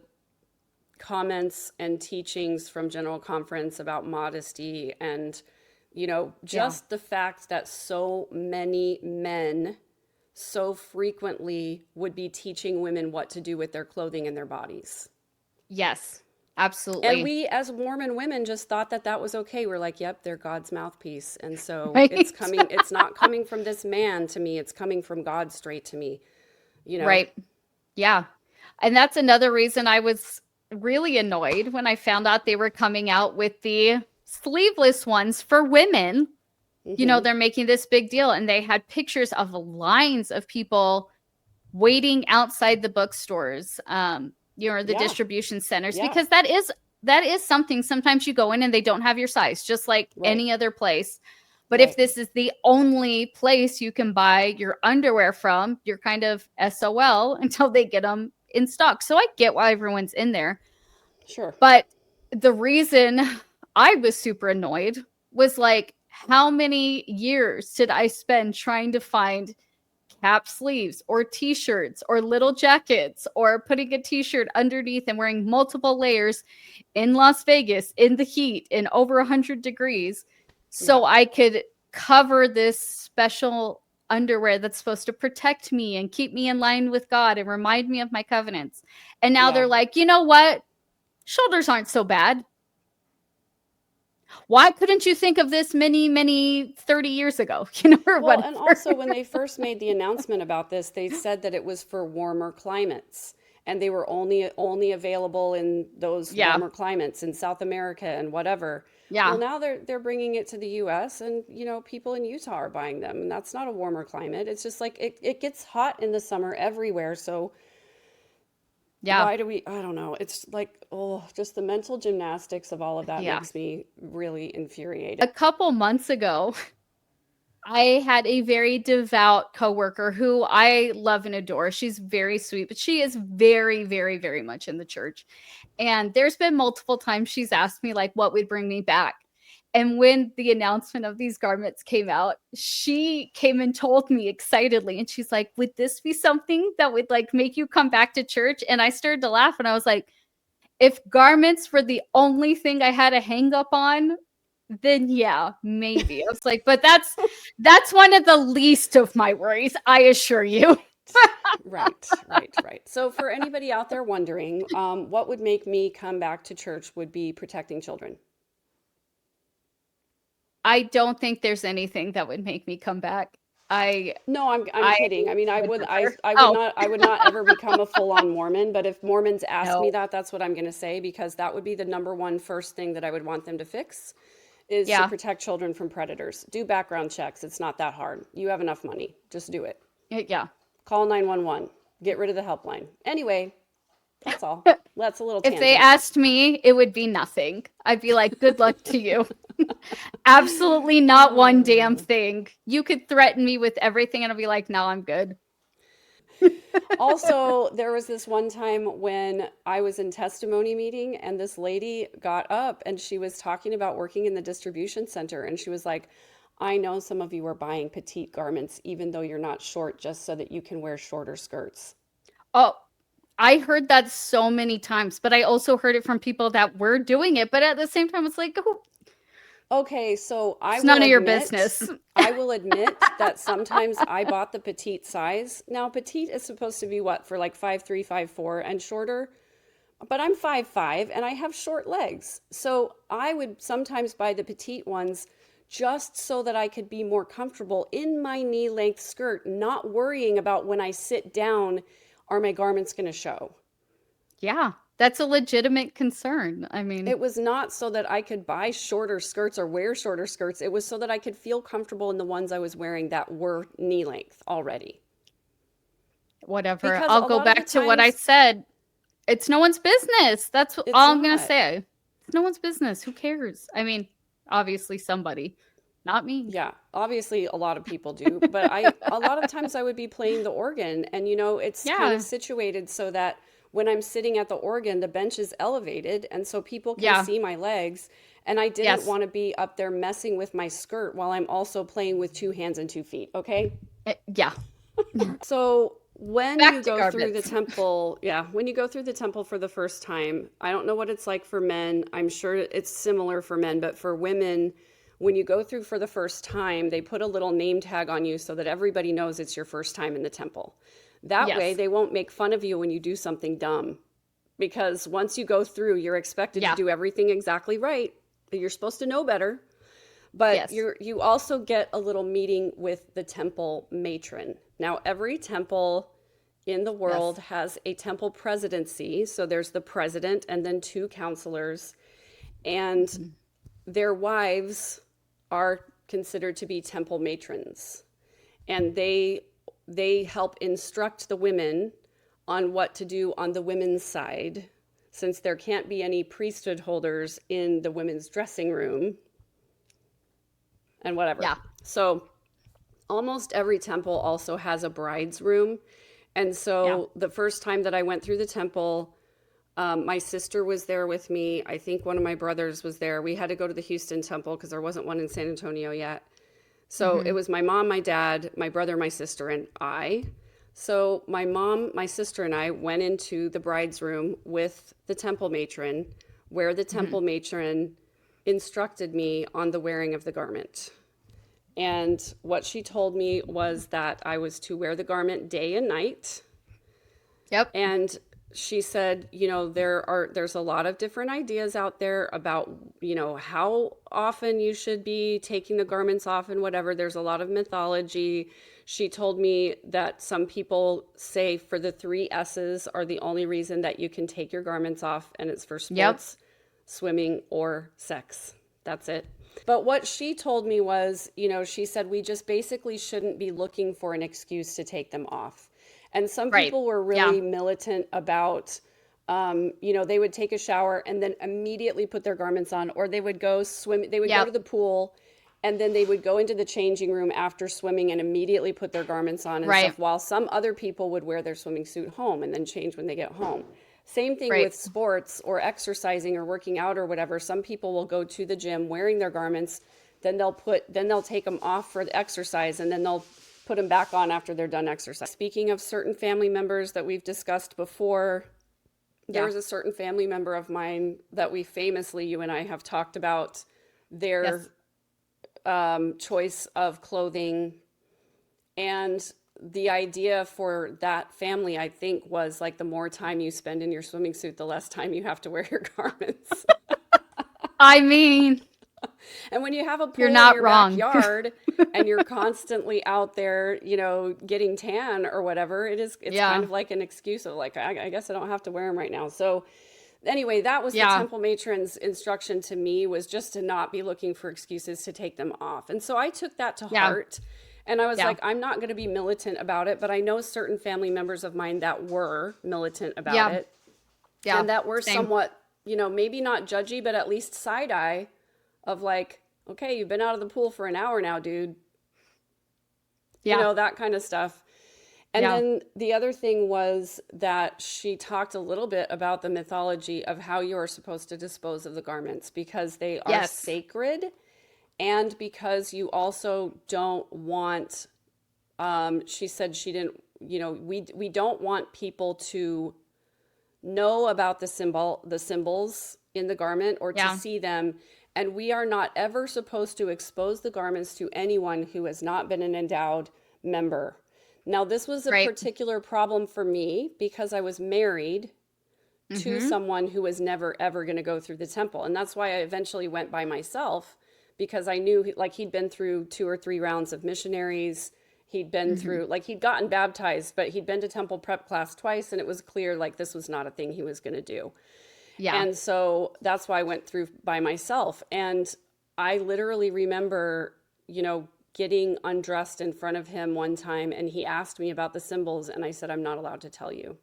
comments and teachings from General Conference about modesty, and Yeah. just the fact that so many men so frequently would be teaching women what to do with their clothing and their bodies. Yes. And Absolutely. we, as Mormon women, just thought that that was okay. We're like, yep, they're God's mouthpiece. And so Right? it's not coming from this man to me, it's coming from God straight to me, you know? Right. Yeah. And that's another reason I was really annoyed when I found out they were coming out with the sleeveless ones for women. Mm-hmm. They're making this big deal, and they had pictures of lines of people waiting outside the bookstores, the Yeah. distribution centers, Yeah. because that is something. Sometimes you go in and they don't have your size, just like Right. any other place. But if Right. this is the only place you can buy your underwear from, you're kind of SOL until they get them in stock. So I get why everyone's in there. Sure. But the reason I was super annoyed was like, how many years did I spend trying to find cap sleeves or t-shirts or little jackets, or putting a t-shirt underneath and wearing multiple layers in Las Vegas in the heat in over 100 degrees, Yeah. so I could cover this special underwear that's supposed to protect me and keep me in line with God and remind me of my covenants. And now Yeah. they're like, you know what? Shoulders aren't so bad. Why couldn't you think of this many, many 30 years ago? Or Well, and whatever. also when they first made the announcement about this, they said that it was for warmer climates, and they were only available in those Yeah. warmer climates in South America and whatever. Well, Yeah. now they're bringing it to the US, and people in Utah are buying them, and that's not a warmer climate. It's just like it gets hot in the summer everywhere. So Yeah. why do we, I don't know. It's like, oh, just the mental gymnastics of all of that Yeah. makes me really infuriated. A couple months ago, I had a very devout coworker who I love and adore. She's very sweet, but she is very, very, very much in the church. And there's been multiple times she's asked me like what would bring me back. And when the announcement of these garments came out, she came and told me excitedly, and she's like, "Would this be something that would like make you come back to church?" And I started to laugh, and I was like, if garments were the only thing I had a hang up on, then yeah, maybe. I was like, but that's one of the least of my worries, I assure you. Right. So, for anybody out there wondering, what would make me come back to church would be protecting children. I don't think there's anything that would make me come back. I No, I'm I kidding. I mean, would prefer. Oh, I would not ever become a full-on Mormon, but if Mormons ask me no. that, that's what I'm going to say because that would be the number one first thing that I would want them to fix is to Yeah. protect children from predators. Do background checks. It's not that hard. You have enough money. Just do it. Yeah. Call 911. Get rid of the helpline. Anyway, that's all. That's a little If they tangent. asked me, it would be nothing. I'd be like, good luck to you. Absolutely not one damn thing. You could threaten me with everything, and I'll be like, no, I'm good. Also, there was this one time when I was in testimony meeting and this lady got up and she was talking about working in the distribution center and she was like, I know some of you are buying petite garments even though you're not short just so that you can wear shorter skirts. Oh, I heard that so many times, but I also heard it from people that were doing it. But at the same time, it's like, oh, Okay, so it's none of your business. I will admit that sometimes I bought the petite size. Now, petite is supposed to be what, for like 5'3", 5'4", and shorter? But I'm 5'5" and I have short legs. So I would sometimes buy the petite ones just so that I could be more comfortable in my knee length skirt, not worrying about when I sit down, are my garments going to show? Yeah, that's a legitimate concern. I mean, It was not so that I could buy shorter skirts or wear shorter skirts. It was so that I could feel comfortable in the ones I was wearing that were knee length already. whatever. Because I'll a go lot of the back to what I times said. It's no one's business. That's it's all I'm going to not. say. It's no one's business. Who cares? I mean, obviously somebody, not me. Yeah, obviously a lot of people do, but a lot of times I would be playing the organ and it's kind of Yeah. situated so that when I'm sitting at the organ, the bench is elevated and so people can Yeah. see my legs and I didn't Yes. want to be up there messing with my skirt while I'm also playing with two hands and 2 feet, okay? Yeah. So when you Back to go through the garments. temple, yeah, when you go through the temple for the first time, I don't know what it's like for men. I'm sure it's similar for men, but for women, when you go through for the first time, they put a little name tag on you so that everybody knows it's your first time in the temple. That way, Yes. they won't make fun of you when you do something dumb. Because once you go through, you're expected to Yeah. do everything exactly right. You're supposed to know better. But Yes. you also get a little meeting with the temple matron. Now, every temple in the world Yes. has a temple presidency. So there's the president and then two counselors, and Mhm. their wives are considered to be temple matrons. And they help instruct the women on what to do on the women's side, since there can't be any priesthood holders in the women's dressing room and whatever. Yeah. So almost every temple also has a bride's room. And Yeah. so the first time that I went through the temple, my sister was there with me. I think one of my brothers was there. We had to go to the Houston temple because there wasn't one in San Antonio yet. So it Hmm. was my mom, my dad, my brother, my sister, and I. So my mom, my sister, and I went into the bride's room with the temple matron, where the Hmm. temple matron instructed me on the wearing of the garment. And what she told me was that I was to wear the garment day and night. Yep. And she said, there's a lot of different ideas out there about, how often you should be taking the garments off and whatever. There's a lot of mythology. She told me that some people say for the three S's are the only reason that you can take your garments off, and it's for Yep. sports, swimming, or sex. That's it. But what she told me was, she said we just basically shouldn't be looking for an excuse to take them off. And some Right. people were Yeah. really militant about, they would take a shower and then immediately put their garments on, or they would go swim, they would go to Yep. the pool and then they would go into the changing room after swimming and immediately put their garments on and Right. stuff, while some other people would wear their swimming suit home and then change when they get home. Same thing Right. with sports or exercising or working out or whatever. Some people will go to the gym wearing their garments, then they'll take them off for the exercise and then they'll put them back on after they're done exercise. Speaking of certain family members that we've discussed before, there Yeah. was a certain family member of mine that you and I have talked about their Yes. choice of clothing. And the idea for that family, I think, was like the more time you spend in your swimming suit, the less time you have to wear your garments. I mean, And when you have a You're pool in not your wrong. backyard and you're constantly out there, getting tan or whatever, it's kind Yeah. of like an excuse of like, I guess I don't have to wear them right now. So anyway, that was the Yeah. temple matron's instruction to me, was just to not be looking for excuses to take them off. And so I took that to Yeah. heart. And I was Yeah. like, I'm not going to be militant about it, but I know certain family members of mine that were militant about Yeah. it Yeah. and that were Same. somewhat, maybe not judgy, but at least side eye of like, okay, you've been out of the pool for an hour now, dude. Yeah. That kind of stuff. And Yeah. then the other thing was that she talked a little bit about the mythology of how you are supposed to dispose of the garments because they are Yes. sacred, and because you also don't want, she said she didn't, we don't want people to know about the symbols in the garment or to Yeah. see them. And we are not ever supposed to expose the garments to anyone who has not been an endowed member. Now, this was a Right. particular problem for me because I was married to Mm-hmm. someone who was never ever going to go through the temple. And that's why I eventually went by myself, because I knew like he'd been through 2 or 3 rounds of missionaries. He'd been Mm-hmm. through, like, he'd gotten baptized, but he'd been to temple prep class twice, and it was clear like this was not a thing he was going to do. Yeah. And so that's why I went through by myself. And I literally remember, getting undressed in front of him one time, and he asked me about the symbols, and I said, I'm not allowed to tell you.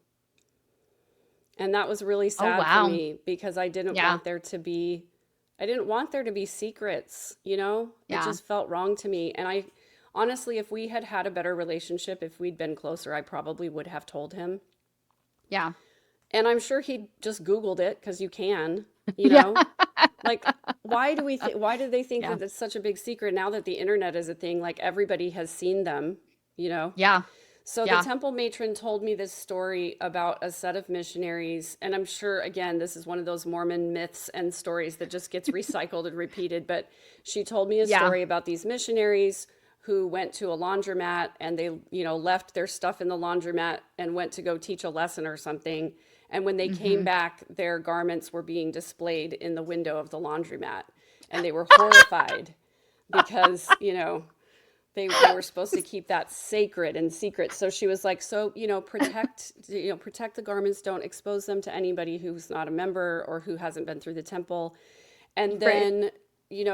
And that was really Oh, sad for wow. me because Yeah. I didn't want there to be secrets. It Yeah. just felt wrong to me. And I honestly, if we had had a better relationship, if we'd been closer, I probably would have told him. Yeah. And I'm sure he'd just Googled it because you can, you Yeah. know? Like, why do they think Yeah. that it's such a big secret now that the internet is a thing? Like, everybody has seen them, you know? Yeah. So the Yeah. temple matron told me this story about a set of missionaries, and I'm sure again this is one of those Mormon myths and stories that just gets recycled and repeated, but she told me a Yeah. story about these missionaries who went to a laundromat and they, left their stuff in the laundromat and went to go teach a lesson or something. And when they came Mm-hmm. back, their garments were being displayed in the window of the laundromat, and they were horrified because, they were supposed to keep that sacred and secret. So she was like, so, protect the garments, don't expose them to anybody who's not a member or who hasn't been through the temple. And Right. then,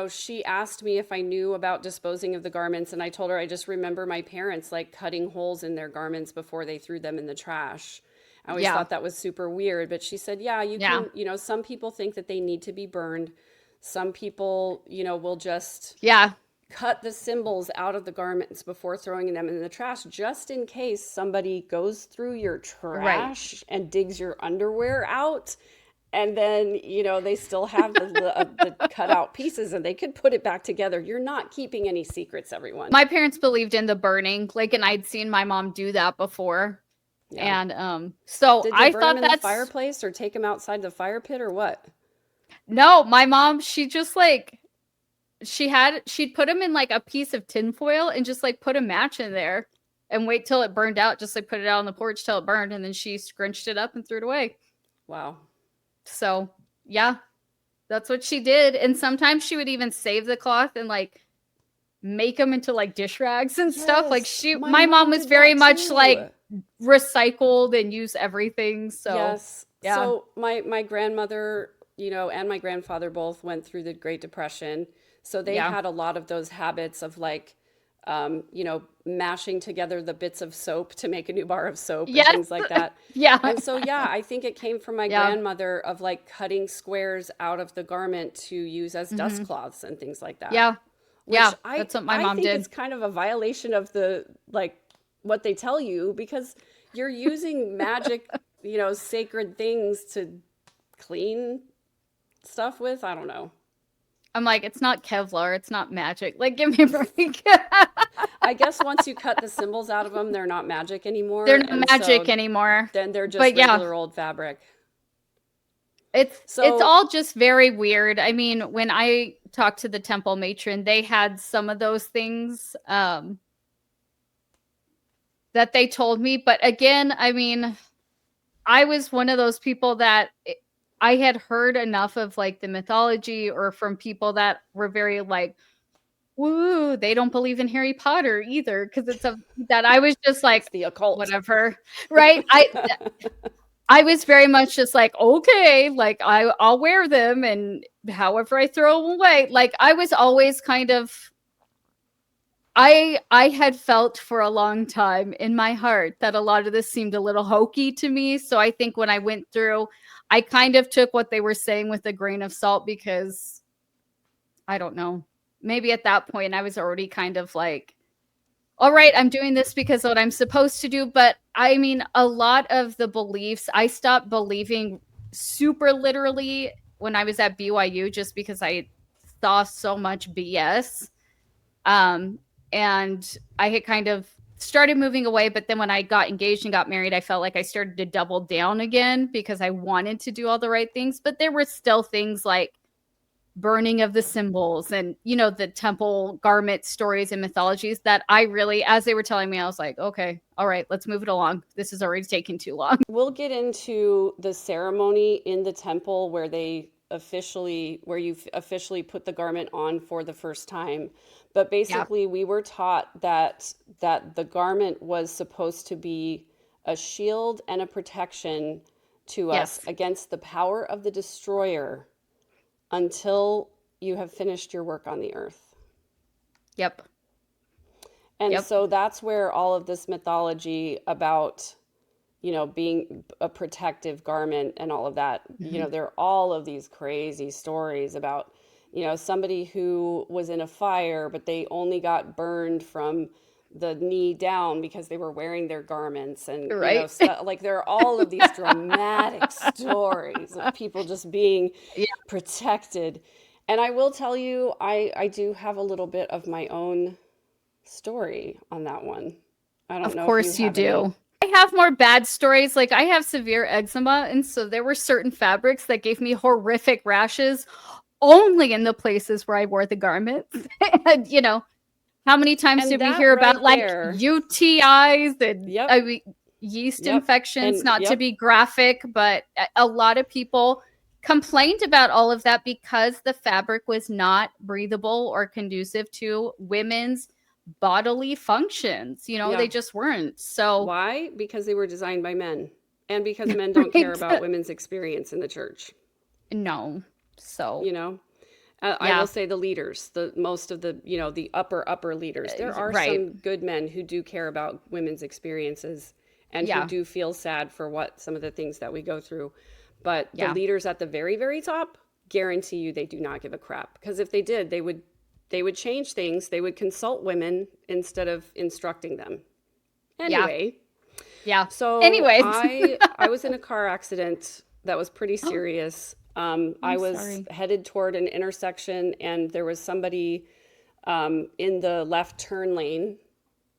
she asked me if I knew about disposing of the garments, and I told her I just remember my parents like cutting holes in their garments before they threw them in the trash. I always Yeah. thought that was super weird, but she said, yeah, you Yeah. can, some people think that they need to be burned. Some people, will just Yeah. cut the symbols out of the garments before throwing them in the trash, just in case somebody goes through your Right. trash and digs your underwear out. And then, they still have the cut out pieces and they could put it back together. You're not keeping any secrets, everyone. My parents believed in the burning, like, and I'd seen my mom do that before. Yeah. And so Did they I burn them thought in the that's fireplace or take them outside the fire pit or what? no, my mom, she just like she'd put them in like a piece of tinfoil and just like put a match in there and wait till it burned out, just like put it out on the porch till it burned, and then she scrunched it up and threw it away. Wow. So yeah, that's what she did. And sometimes she would even save the cloth and like make them into like dish rags and stuff. Like Yes, my my mom mom was did very that much too. like recycled and use everything. So Yes. yeah. So my grandmother, and my grandfather both went through the Great Depression. So they Yeah. had a lot of those habits of like, mashing together the bits of soap to make a new bar of soap and Yes. things like that. Yeah. And so, yeah, I think it came from my Yeah. grandmother of like cutting squares out of the garment to use as dust Mm-hmm. cloths and things like that. Yeah. Which Yeah. I That's what my I mom think did. is kind of a violation of the like what they tell you because you're using magic, sacred things to clean stuff with. I don't know. I'm like, it's not Kevlar, it's not magic. Like, give me a break. I guess once you cut the symbols out of them, they're not magic They're anymore, not and magic so anymore. then they're just But yeah, regular old fabric. it's So, all just very weird. I mean, when I talked to the temple matron, they had some of those things that they told me. But again, I mean, I was one of those people that I had heard enough of like the mythology or from people that were very like, woo, they don't believe in Harry Potter either because it's a that I was just It's like, the occult. whatever, right? I was very much just like, okay, like I'll wear them and however I throw them away. Like I was always kind of I had felt for a long time in my heart that a lot of this seemed a little hokey to me. So I think when I went through, I kind of took what they were saying with a grain of salt because I don't know. Maybe at that point I was already kind of like, all right, I'm doing this because of what I'm supposed to do. But I mean, a lot of the beliefs I stopped believing super literally when I was at BYU just because I saw so much BS. Um, and I had kind of started moving away. But then when I got engaged and got married, I felt like I started to double down again because I wanted to do all the right things. But there were still things like burning of the symbols and the temple garment stories and mythologies that I really, as they were telling me, I was like, okay, all right, let's move it along, this is already taking too long. We'll get into the ceremony in the temple where you officially put the garment on for the first time. But Yeah. basically, we were taught that the garment was supposed to be a shield and a protection to us Yes. against the power of the destroyer until you have finished your work on the earth. Yep. And Yep. so that's where all of this mythology about being a protective garment and all of that. Mm-hmm. There are all of these crazy stories about, somebody who was in a fire, but they only got burned from the knee down because they were wearing their garments. And, Right. like there are all of these dramatic stories of people just being Yeah. protected. And I will tell you, I do have a little bit of my own story on that one. I don't Of know if you course you have any. do. I have more bad stories. Like I have severe eczema, and so there were certain fabrics that gave me horrific rashes only in the places where I wore the garments. And how many times And did we that hear about right like there, UTIs and yep, yeast yep, infections? and Not to yep, be graphic, but a lot of people complained about all of that because the fabric was not breathable or conducive to women's bodily functions. yeah. They just weren't. So, Why? Because they were designed by men, and because men don't care right? about women's experience in the church. No. So, You know, I will yeah, say the leaders, the most of the the upper leaders. There are right. some good men who do care about women's experiences and who Yeah, do feel sad for what some of the things that we go through. But the yeah, leaders at the very top, guarantee you they do not give a crap. Because if they did, they would change things. They would consult women instead of instructing them. yeah, Anyway, yeah. so Anyways, I was in a car accident that was pretty oh, serious. I I'm was sorry. headed toward an intersection, and there was somebody in the left turn lane.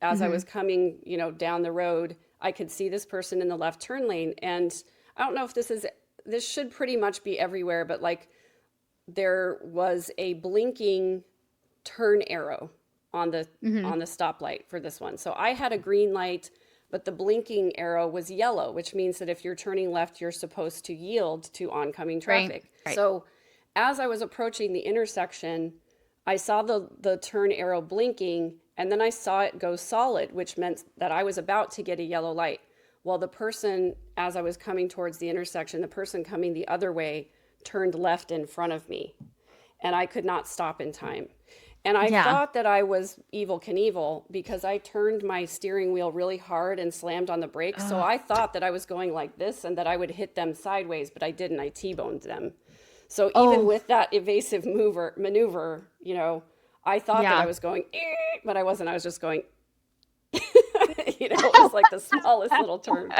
As I Hmm. was coming, down the road, I could see this person in the left turn lane, and I don't know if this should pretty much be everywhere, but like there was a blinking turn arrow on the Hmm. on the stoplight for this one. So I had a green light, but the blinking arrow was yellow, which means that if you're turning left, you're supposed to yield to oncoming Right, traffic. right. So as I was approaching the intersection, I saw the turn arrow blinking, and then I saw it go solid, which meant that I was about to get a yellow light. Well, the person, as I was coming towards the intersection, the person coming the other way turned left in front of me, and I could not stop in time. And I Yeah. thought that I was Evil Knievel because I turned my steering wheel really hard and slammed on the brakes. So Ugh. I thought that I was going like this and that I would hit them sideways, but I didn't. I T-boned them. So even Oh, with that evasive maneuver, I thought that I yeah. was going, but I wasn't. I was just going, it was like the smallest little turn.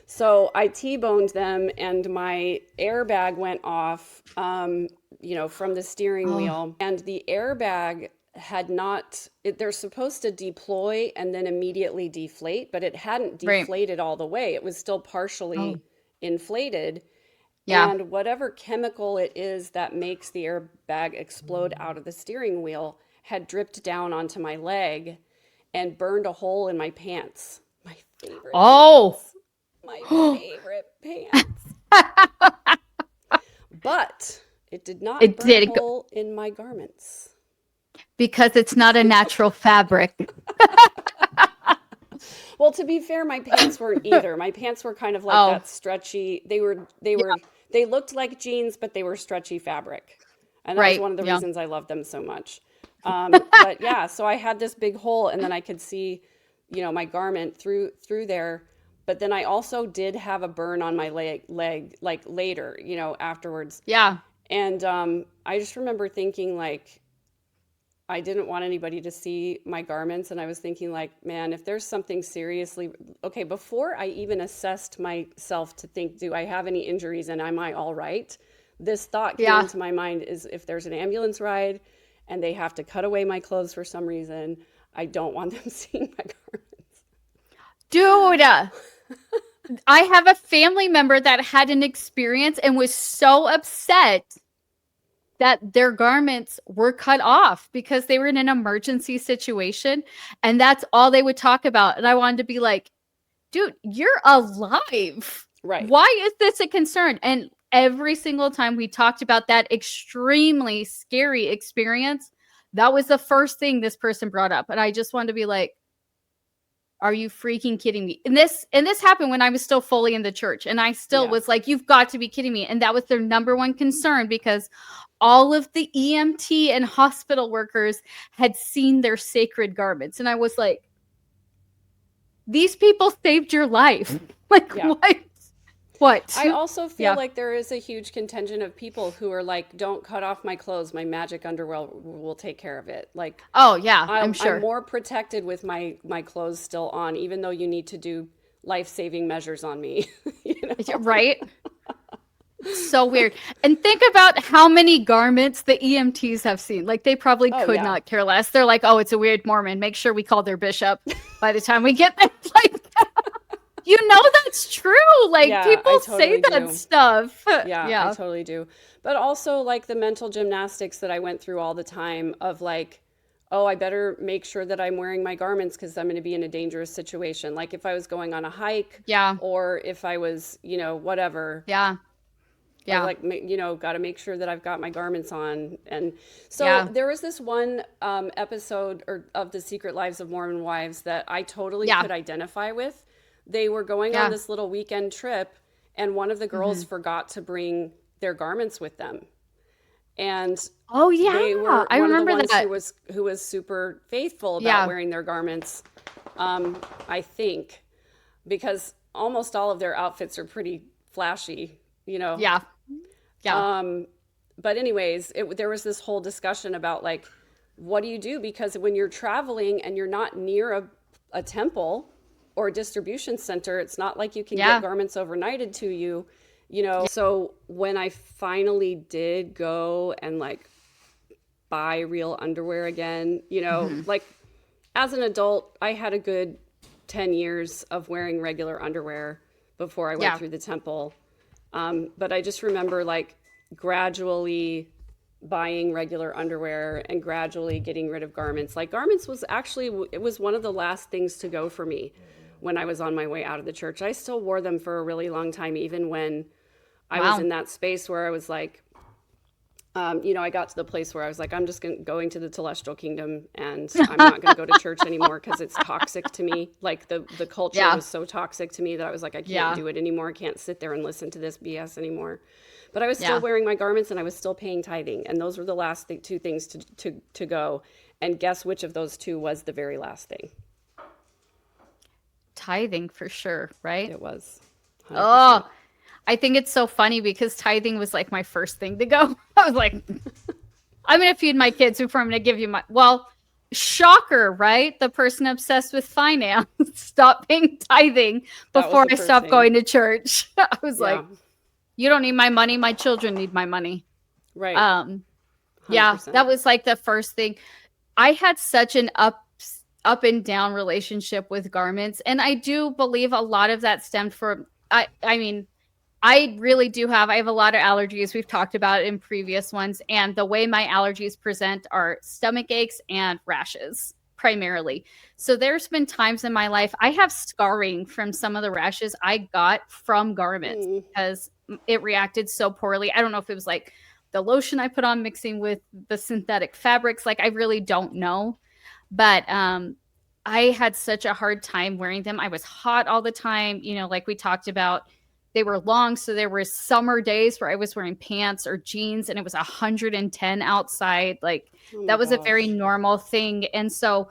So I T-boned them, and my airbag went off, from the steering Oh, wheel. And the airbag had not, they're supposed to deploy and then immediately deflate, but it hadn't right. deflated all the way. It was still Oh, partially inflated. yeah. And whatever chemical it is that makes the airbag explode out of the steering wheel had dripped down onto my leg and burned a hole in my pants. My favorite Oh. pants. My favorite pants. did not It burn a did hole in my garments. because it's not a natural fabric. Well, to be fair, my pants weren't either. My pants were kind of like Oh, that stretchy. yeah, They looked like jeans, but they were stretchy fabric. And that was right. one of the Yeah. reasons I loved them so much. But yeah, so I had this big hole and then I could see, my garment through there. But then I also did have a burn on my leg like later, afterwards. Yeah. And I just remember thinking like I didn't want anybody to see my garments. And I was thinking, like, man, if there's something seriously, okay, before I even assessed myself to think, do I have any injuries and am I all right? This thought came Yeah. into my mind is if there's an ambulance ride and they have to cut away my clothes for some reason, I don't want them seeing my garments. Dude, I have a family member that had an experience and was so upset that their garments were cut off because they were in an emergency situation. And that's all they would talk about. And I wanted to be like, dude, you're alive. Right. Why is this a concern? And every single time we talked about that extremely scary experience, that was the first thing this person brought up. And I just wanted to be like, are you freaking kidding me? And this happened when I was still fully in the church. And I still Yeah. was like, you've got to be kidding me. And that was their number one concern because all of the EMT and hospital workers had seen their sacred garments. And I was like, these people saved your life. Like, Yeah. what? What? I also feel Yeah. like there is a huge contingent of people who are like, don't cut off my clothes. My magic underwear will take care of it. Like, Oh, yeah, I'm I'm sure. more protected with my clothes still on, even though you need to do life-saving measures on me. Right? So weird. And think about how many garments the EMTs have seen. Like, they probably Oh could yeah, not care less. They're like, oh, it's a weird Mormon. Make sure we call their bishop by the time we get there. Like, that's true. Like, yeah, I people say totally that do. stuff. Yeah, I Yeah. totally do. But also like the mental gymnastics that I went through all the time of like, oh, I better make sure that I'm wearing my garments because I'm going to be in a dangerous situation. Like if I was going on a hike Yeah. or if I was, whatever, Yeah. I Yeah. like, got to make sure that I've got my garments on. And so Yeah. there was this one episode of The Secret Lives of Mormon Wives that I totally Yeah. could identify with. They were going on Yeah. this little weekend trip, and one of the girls Hmm. forgot to bring their garments with them. And Oh, they yeah. were I one of the remember ones that. who was super faithful about Yeah. wearing their garments, I think, because almost all of their outfits are pretty flashy, you know. Yeah. Yeah. Um, but anyways, there was this whole discussion about like, what do you do? Because when you're traveling and you're not near a temple or a distribution center, it's not like you can get Yeah. garments overnighted to you, you know. So when I finally did go and like buy real underwear again, Hmm. like as an adult, I had a good 10 years of wearing regular underwear before I went Yeah. through the temple. But I just remember like gradually buying regular underwear and gradually getting rid of garments. Like garments was actually, it was one of the last things to go for me when I was on my way out of the church. I still wore them for a really long time, even when I was Wow. in that space where I was like, I got to the place where I was like, I'm just going to the celestial kingdom and I'm not going to go to church anymore because it's toxic to me. Like the culture Yeah. was so toxic to me that I was like, I can't Yeah. do it anymore. I can't sit there and listen to this BS anymore. But I was still Yeah. wearing my garments and I was still paying tithing. And those were the last two things to go. And guess which of those two was the very last thing? Tithing for sure, right? It was Oh, 100%. I think it's so funny because tithing was like my first thing to go. I was like, I'm going to feed my kids before I'm going to give you my. Well, shocker, right? The person obsessed with finance stopped paying tithing That was before the I first stopped thing. going to church. I was Yeah, like, you don't need my money. My children need my money. right. Um, yeah, 100%. that was like the first thing. I had such an up and down relationship with garments, and I do believe a lot of that stemmed from I mean, I have a lot of allergies. We've talked about it in previous ones, and the way my allergies present are stomach aches and rashes primarily. So there's been times in my life I have scarring from some of the rashes I got from garments Mm, because it reacted so poorly. I don't know if it was like the lotion I put on mixing with the synthetic fabrics. Like, I really don't know. But I had such a hard time wearing them. I was hot all the time, like we talked about. They were long, so there were summer days where I was wearing pants or jeans and it was 110 outside. Like, Oh my that was a very gosh. normal thing. And so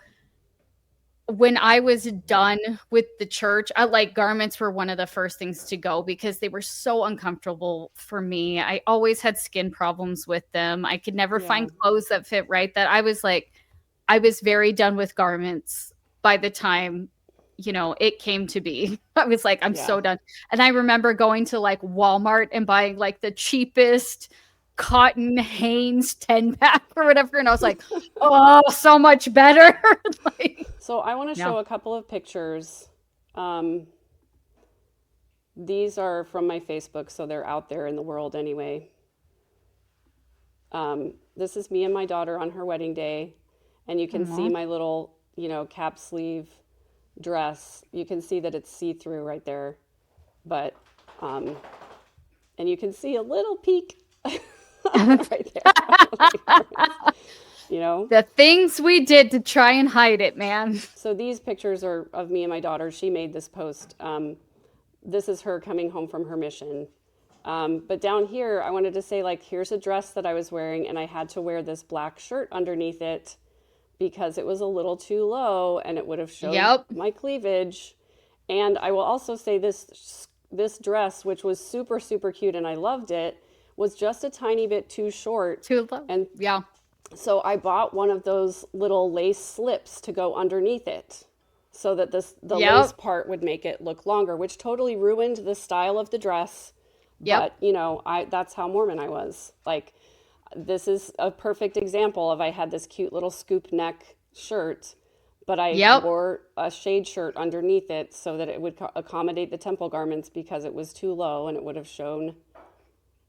when I was done with the church, garments were one of the first things to go because they were so uncomfortable for me. I always had skin problems with them. I could never Yeah. find clothes that fit right. That I was very done with garments by the time, it came to be. I was like, I'm Yeah. so done. And I remember going to like Walmart and buying like the cheapest cotton Hanes 10 pack or whatever. And I was like, oh, so much better. Like, So I want to yeah. show a couple of pictures. Um, these are from my Facebook, so they're out there in the world anyway. This is me and my daughter on her wedding day, and you can see Aw. my little, cap sleeve dress. You can see that it's see-through right there, but and you can see a little peek right there. The things we did to try and hide it, man. So these pictures are of me and my daughter. She made this post. This is her coming home from her mission. But down here, I wanted to say, like, here's a dress that I was wearing, and I had to wear this black shirt underneath it because it was a little too low and it would have showed Yep. my cleavage. And I will also say this dress, which was super, super cute and I loved it, was just a tiny bit too short. Too low. And Yeah. so I bought one of those little lace slips to go underneath it so that the Yep. lace part would make it look longer, which totally ruined the style of the dress. Yep. But that's how Mormon I was. Like, this is a perfect example of I had this cute little scoop neck shirt, but I Yep. wore a shade shirt underneath it so that it would accommodate the temple garments because it was too low and it would have shown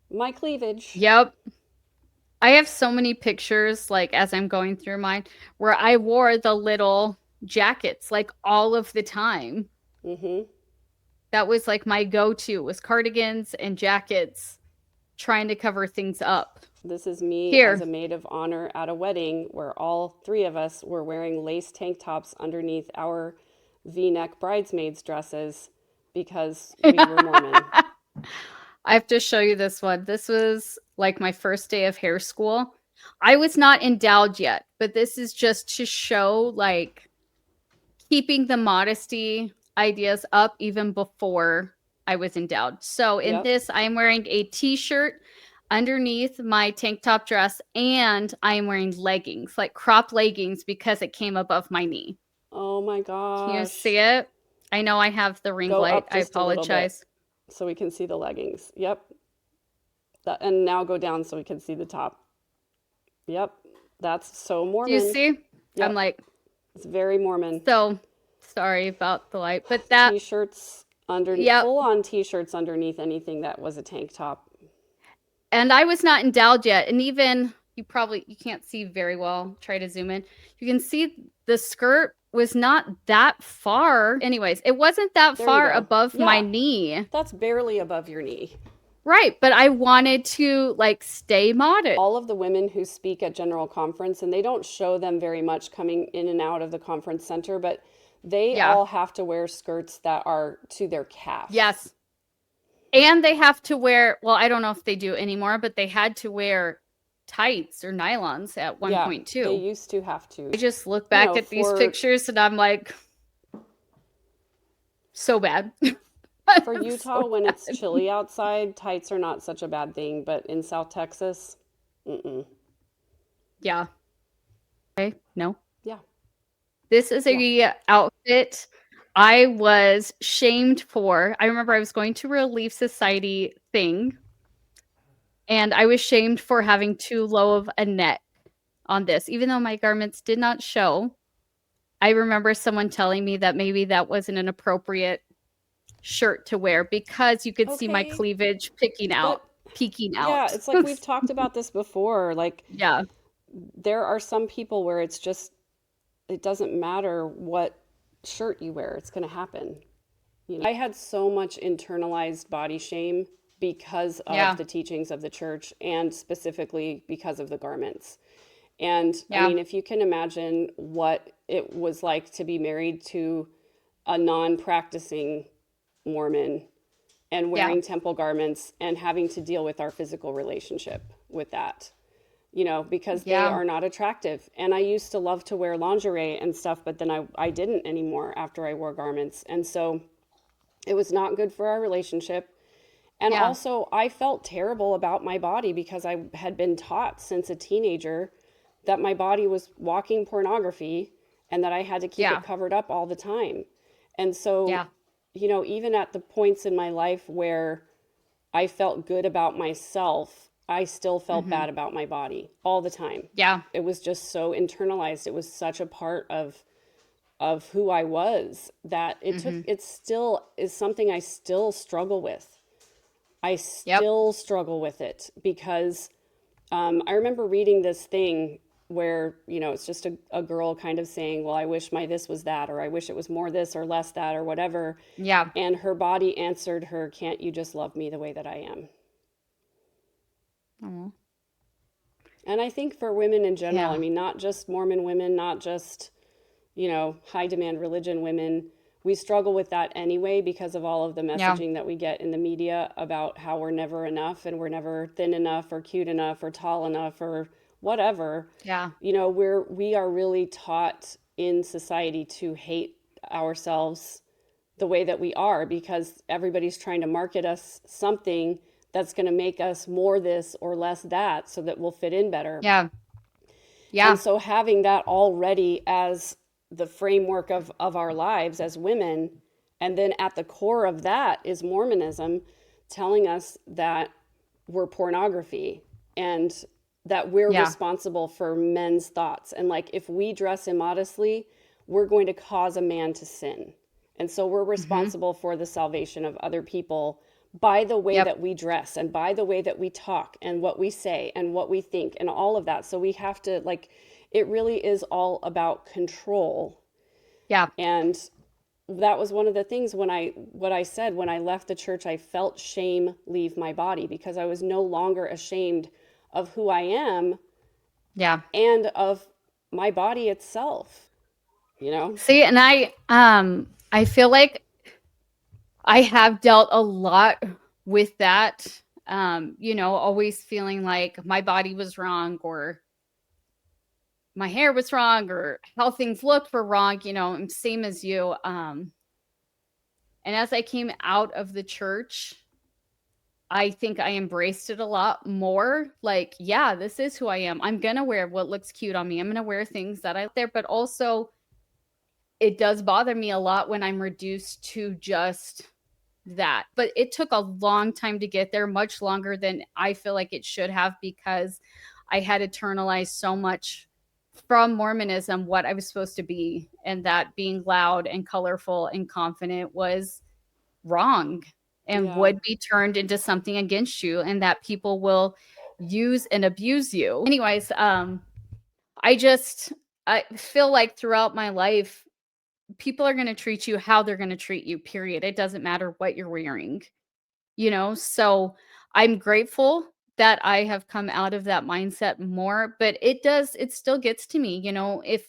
my cleavage. Yep. I have so many pictures, like, as I'm going through mine, where I wore the little jackets, like, all of the time. Mm-hmm. That was like my go-to, was cardigans and jackets, trying to cover things up. This is me as Here. a maid of honor at a wedding where all three of us were wearing lace tank tops underneath our V-neck bridesmaids dresses because we were Mormon. I have to show you this one. This was like my first day of hair school. I was not endowed yet, but this is just to show like keeping the modesty ideas up even before I was endowed. So in Yep. this, I'm wearing a t-shirt underneath my tank top dress and I'm wearing leggings, like crop leggings because it came above my knee. Oh my Can you see gosh. it? I know I have the ring Go light. up I just a little bit apologize. so we can see the leggings. Yep. And now go down so we can see the top. Yep. That's so Do you Mormon. see? I'm Yep. like, It's very Mormon. so sorry about the light, but that, T-shirts underneath, yep. full-on t-shirts underneath anything that was a tank top. And I was not endowed yet. And even you can't see very well. Try to zoom in. You can see the skirt was not that far. Anyways, it wasn't that There you far go. above my Yeah. knee. That's barely above your knee. Right. But I wanted to like stay modest. All of the women who speak at General Conference, and they don't show them very much coming in and out of the conference center, but they Yeah. all have to wear skirts that are to their calf. Yes. And they have to wear, well, I don't know if they do anymore, but they had to wear tights or nylons at one point too. They used to have to. I just look back at these pictures and I'm like, so bad. For Utah, when it's chilly outside, tights are not such a bad thing, but in South Texas, Yeah. Okay. No. yeah. This is a outfit I was shamed for. I remember I was going to a Relief Society thing, and I was shamed for having too low of a neck on this, even though my garments did not show. I remember someone telling me that maybe that wasn't an appropriate shirt to wear because you could see my Okay. cleavage peeking out. Yeah, it's like we've talked about this before. Like, Yeah. there are some people where it's just, it doesn't matter what shirt you wear, it's going to happen. I had so much internalized body shame because of Yeah. the teachings of the church and specifically because of the garments. And I Yeah. mean, if you can imagine what it was like to be married to a non practicing Mormon and Yeah. wearing temple garments and having to deal with our physical relationship with that, because they Yeah. are not attractive. And I used to love to wear lingerie and stuff, but then I didn't anymore after I wore garments. And so it was not good for our relationship. And Yeah. also, I felt terrible about my body because I had been taught since a teenager that my body was walking pornography and that I had to keep it Yeah. covered up all the time. And so, Yeah. even at the points in my life where I felt good about myself, I still felt Mm-hmm. bad about my body all the time. Yeah. It was just so internalized. It was such a part of who I was that Mm-hmm. it still is something I still struggle with. I Yep. still struggle with it because I remember reading this thing where, it's just a girl kind of saying, well, I wish my this was that, or I wish it was more this or less that, or whatever. Yeah. And her body answered her, can't you just love me the way that I am? Oh. And I think for women in general, I Yeah. mean, not just Mormon women, not just, high demand religion women, we struggle with that anyway because of all of the Yeah. messaging that we get in the media about how we're never enough and we're never thin enough or cute enough or tall enough or whatever. Yeah. We are really taught in society to hate ourselves the way that we are because everybody's trying to market us something that's going to make us more this or less that so that we'll fit in better. Yeah. And Yeah. so having that already as the framework of our lives as women, and then at the core of that is Mormonism telling us that we're pornography and that we're Yeah. responsible for men's thoughts. And like if we dress immodestly, we're going to cause a man to sin. And so we're Mm-hmm. responsible for the salvation of other people by the way Yep. that we dress and by the way that we talk and what we say and what we think and all of that. So we have to it really is all about control. Yeah. And that was one of the things what I said when I left the church, I felt shame leave my body because I was no longer ashamed of who I am Yeah. and of my body itself, you know? See, and I feel like I have dealt a lot with that. Always feeling like my body was wrong or my hair was wrong or how things looked were wrong, same as you. And as I came out of the church, I think I embraced it a lot more. Like, yeah, this is who I am. I'm going to wear what looks cute on me. I'm going to wear things that I there, but also it does bother me a lot when I'm reduced to just that. But it took a long time to get there, much longer than I feel like it should have, because I had internalized so much from Mormonism what I was supposed to be, and that being loud and colorful and confident was wrong and Yeah. would be turned into something against you, and that people will use and abuse you. Anyways, I feel like throughout my life people are going to treat you how they're going to treat you, period. It doesn't matter what you're wearing, so I'm grateful that I have come out of that mindset more, but it still gets to me, if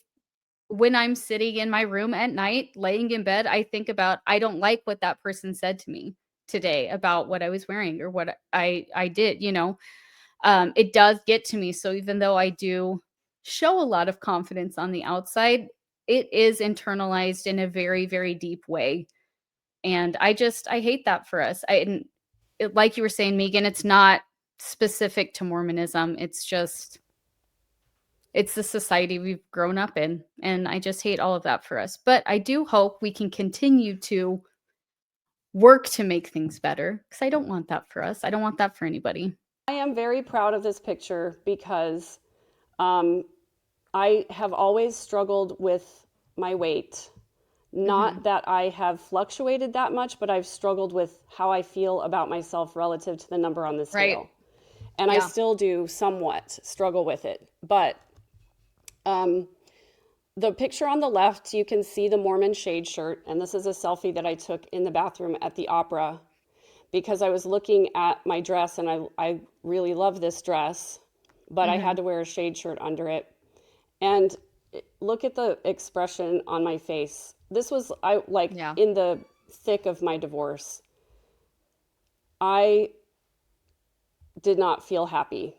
when I'm sitting in my room at night, laying in bed, I think about, I don't like what that person said to me today about what I was wearing or what I did, it does get to me. So even though I do show a lot of confidence on the outside, it is internalized in a very, very deep way. And I hate that for us. Like you were saying, Megan, it's not specific to Mormonism. It's the society we've grown up in. And I just hate all of that for us. But I do hope we can continue to work to make things better, because I don't want that for us. I don't want that for anybody. I am very proud of this picture because um, I have always struggled with my weight. Hmm. Not that I have fluctuated that much, but I've struggled with how I feel about myself relative to the number on the Right. scale. And I Yeah. still do somewhat struggle with it. But um, the picture on the left, you can see the Mormon shade shirt. And this is a selfie that I took in the bathroom at the opera. because I was looking at my dress and I really love this dress, but I Mm-hmm. had to wear a shade shirt under it. And look at the expression on my face. This was I like Yeah. in the thick of my divorce. I did not feel happy.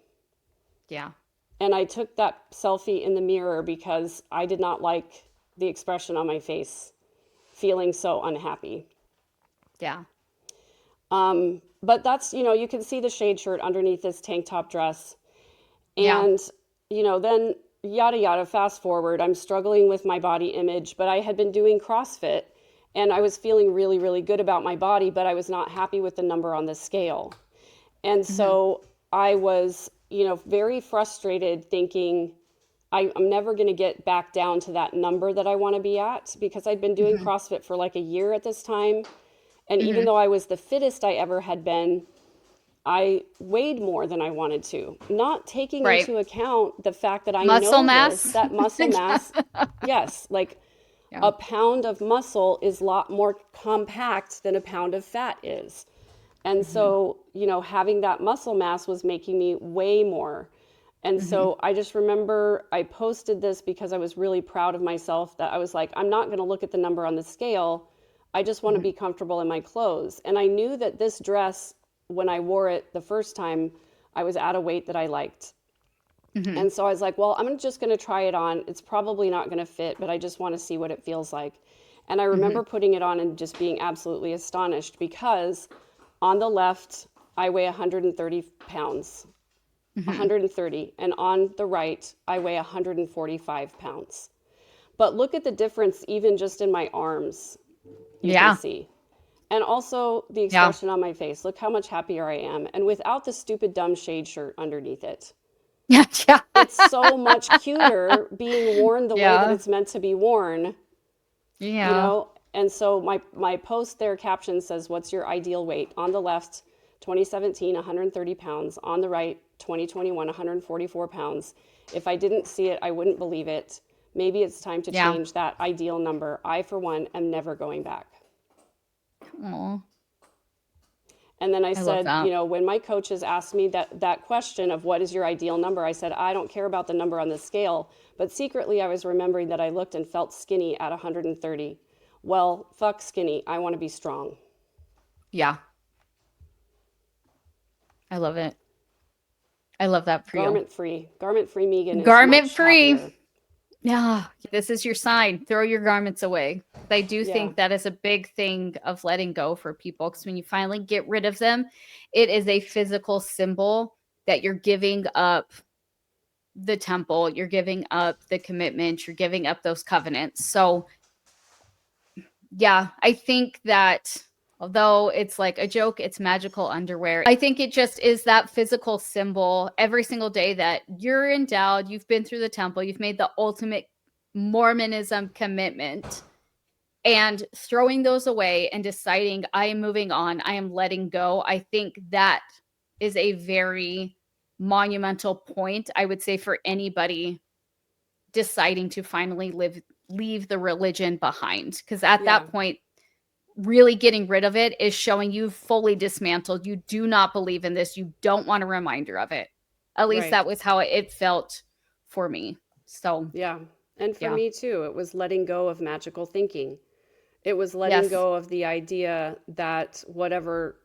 Yeah. And I took that selfie in the mirror because I did not like the expression on my face, feeling so unhappy. Yeah. But that's, you can see the shade shirt underneath this tank top dress. Yeah. And, then yada yada, fast forward, I'm struggling with my body image, but I had been doing CrossFit and I was feeling really, really good about my body, but I was not happy with the number on the scale. And Mm-hmm. so I was, very frustrated thinking, I'm never going to get back down to that number that I want to be at because I'd been doing Mm-hmm. CrossFit for like a year at this time. And even Mm-hmm. though I was the fittest I ever had been, I weighed more than I wanted to, not taking Right. into account the fact that I Muscle know this, mass. that muscle mass, yes, like Yeah. a pound of muscle is a lot more compact than a pound of fat is. And Mm-hmm. so, having that muscle mass was making me weigh more. And Mm-hmm. so I just remember I posted this because I was really proud of myself that I was like, I'm not going to look at the number on the scale. I just want to Mm-hmm. be comfortable in my clothes. And I knew that this dress, when I wore it the first time, I was at a weight that I liked. Mm-hmm. And so I was like, well, I'm just going to try it on. It's probably not going to fit, but I just want to see what it feels like. And I Mm-hmm. remember putting it on and just being absolutely astonished because on the left, I weigh 130 pounds, Mm-hmm. 130. And on the right, I weigh 145 pounds. But look at the difference, even just in my arms, you can Yeah. see. And also the Yeah. expression on my face. Look how much happier I am. And without the stupid, dumb shade shirt underneath it. Yeah. Yeah. It's so much cuter being worn the way that Yeah. it's meant to be worn, you Yeah. know? And so my post there caption says, what's your ideal weight? On the left, 2017, 130 pounds. On the right, 2021, 144 pounds. If I didn't see it, I wouldn't believe it. Maybe it's time to Yeah. change that ideal number. I, for one, am never going back. Oh, And then I I love said, that. when my coaches asked me that question of what is your ideal number, I said, I don't care about the number on the scale. But secretly, I was remembering that I looked and felt skinny at 130. Well, fuck skinny. I want to be strong. Yeah. I love it. I love that for you. Garment free. Garment free Megan is Garment much free. happier. Yeah. This is your sign. Throw your garments away. I do Yeah. think that is a big thing of letting go for people because when you finally get rid of them, it is a physical symbol that you're giving up the temple, you're giving up the commitment, you're giving up those covenants. So, yeah, I think that although it's like a joke, it's magical underwear. I think it just is that physical symbol every single day that you're endowed, you've been through the temple, you've made the ultimate Mormonism commitment, and throwing those away and deciding, I am moving on, I am letting go. I think that is a very monumental point, I would say, for anybody deciding to finally leave the religion behind. Because at Yeah. that point, really getting rid of it is showing you fully dismantled. You do not believe in this. You don't want a reminder of it. At least Right. that was how it felt for me. So, Yeah. And for yeah. me too, it was letting go of magical thinking. It was letting Yes. go of the idea that whatever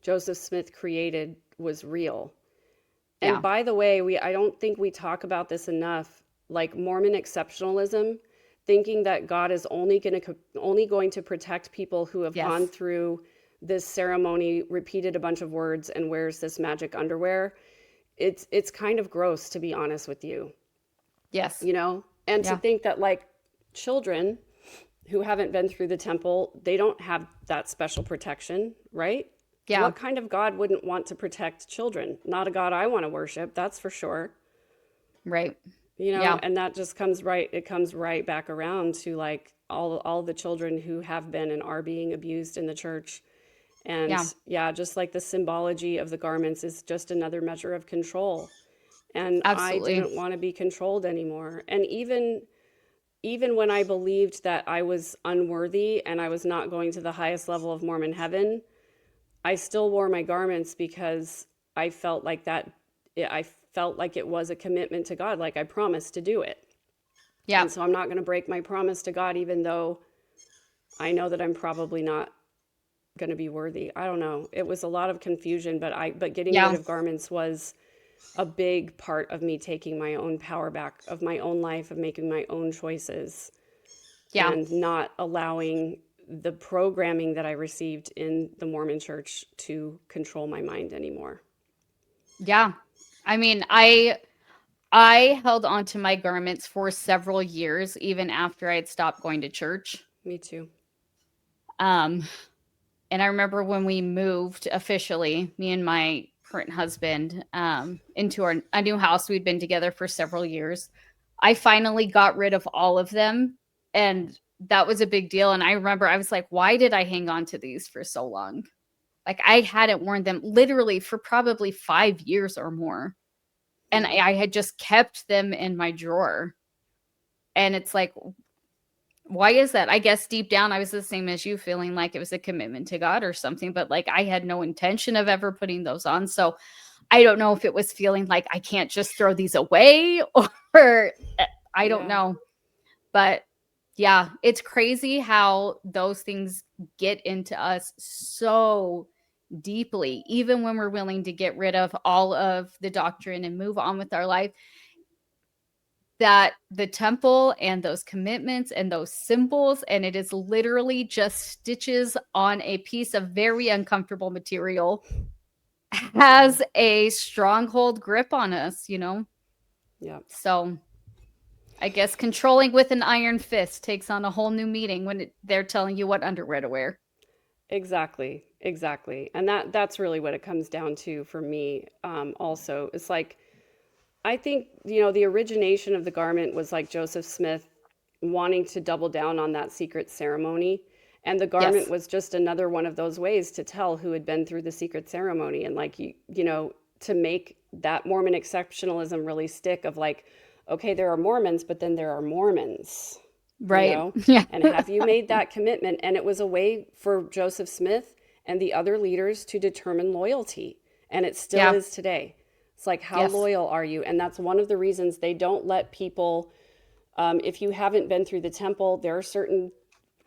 Joseph Smith created was real. And Yeah. by the way, I don't think we talk about this enough, like Mormon exceptionalism, thinking that God is only going to protect people who have gone Yes. through this ceremony, repeated a bunch of words, and wears this magic underwear. It's kind of gross, to be honest with you, Yes. you know? And to Yeah. think that like children who haven't been through the temple, they don't have that special protection, right? Yeah. What kind of God wouldn't want to protect children? Not a God I want to worship, that's for sure. Right. You know, Yeah. and that just comes right back around to like all the children who have been and are being abused in the church. And Yeah. yeah, just like the symbology of the garments is just another measure of control. And I Absolutely. didn't want to be controlled anymore. And even when I believed that I was unworthy and I was not going to the highest level of Mormon heaven, I still wore my garments because I felt like I felt like it was a commitment to God, like I promised to do it. Yeah. And so I'm not going to break my promise to God, even though I know that I'm probably not going to be worthy. I don't know. It was a lot of confusion, but getting rid Yeah. of garments was a big part of me taking my own power back of my own life, of making my own choices, Yeah. and not allowing the programming that I received in the Mormon church to control my mind anymore. Yeah. I mean, I held on to my garments for several years, even after I had stopped going to church. Me too. Um, and I remember when we moved officially, me and my current husband, into a new house. We'd been together for several years. I finally got rid of all of them, and that was a big deal. And I remember I was like, why did I hang on to these for so long? Like, I hadn't worn them literally for probably 5 years or more. And Yeah. I had just kept them in my drawer. And it's like, why is that? I guess deep down I was the same as you, feeling like it was a commitment to God or something, but like I had no intention of ever putting those on. So I don't know if it was feeling like I can't just throw these away or I don't Yeah. know. But yeah, it's crazy how those things get into us so deeply, even when we're willing to get rid of all of the doctrine and move on with our life. That the temple and those commitments and those symbols, and it is literally just stitches on a piece of very uncomfortable material, has a stronghold grip on us, you know? Yeah. So I guess controlling with an iron fist takes on a whole new meaning when they're telling you what underwear to wear. Exactly. Exactly. And that's really what it comes down to for me. Also, it's like I think, the origination of the garment was like Joseph Smith wanting to double down on that secret ceremony. And the garment Yes. was just another one of those ways to tell who had been through the secret ceremony. And like, to make that Mormon exceptionalism really stick of like, okay, there are Mormons, but then there are Mormons, you Right. know? Yeah. And have you made that commitment? And it was a way for Joseph Smith and the other leaders to determine loyalty. And it still Yeah. is today. It's like, how Yes. loyal are you? And that's one of the reasons they don't let people, if you haven't been through the temple, there are certain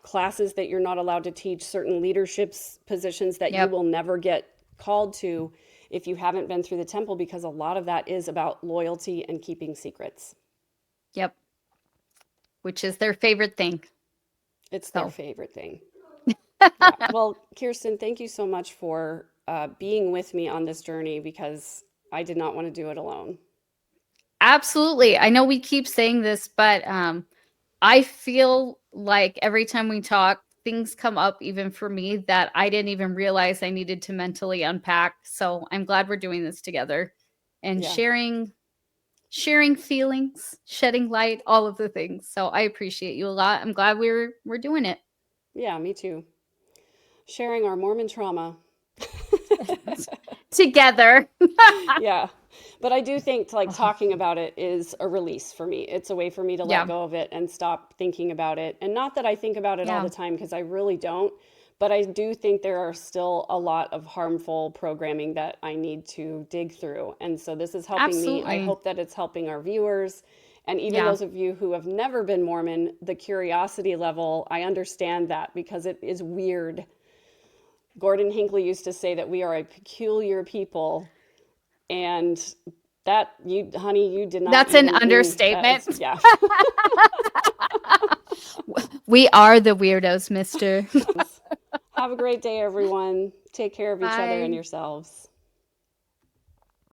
classes that you're not allowed to teach, certain leadership positions that you Yep. will never get called to if you haven't been through the temple, because a lot of that is about loyalty and keeping secrets. Yep. Which is their favorite thing. It's their So favorite thing. Yeah. Well, Kirsten, thank you so much for being with me on this journey because I did not want to do it alone. absolutely. I know we keep saying this, but I feel like every time we talk, things come up, even for me, that I didn't even realize I needed to mentally unpack. So I'm glad we're doing this together and Yeah. sharing feelings, shedding light, all of the things. So I appreciate you a lot. I'm glad we're doing it Yeah, me too. Sharing our Mormon trauma. together. Yeah. But I do think like talking about it is a release for me. It's a way for me to let Yeah. go of it and stop thinking about it. And not that I think about it all Yeah. the time because I really don't, but I do think there are still a lot of harmful programming that I need to dig through. And so this is helping me. I Absolutely. hope that it's helping our viewers. And even Yeah. those of you who have never been Mormon, the curiosity level, I understand that because it is weird. Gordon Hinckley used to say that we are a peculiar people, and that you, honey, you did not That's an even mean that. Is, understatement. yeah. We are the weirdos, mister. Have a great day, everyone. Take care of each other and Bye. yourselves.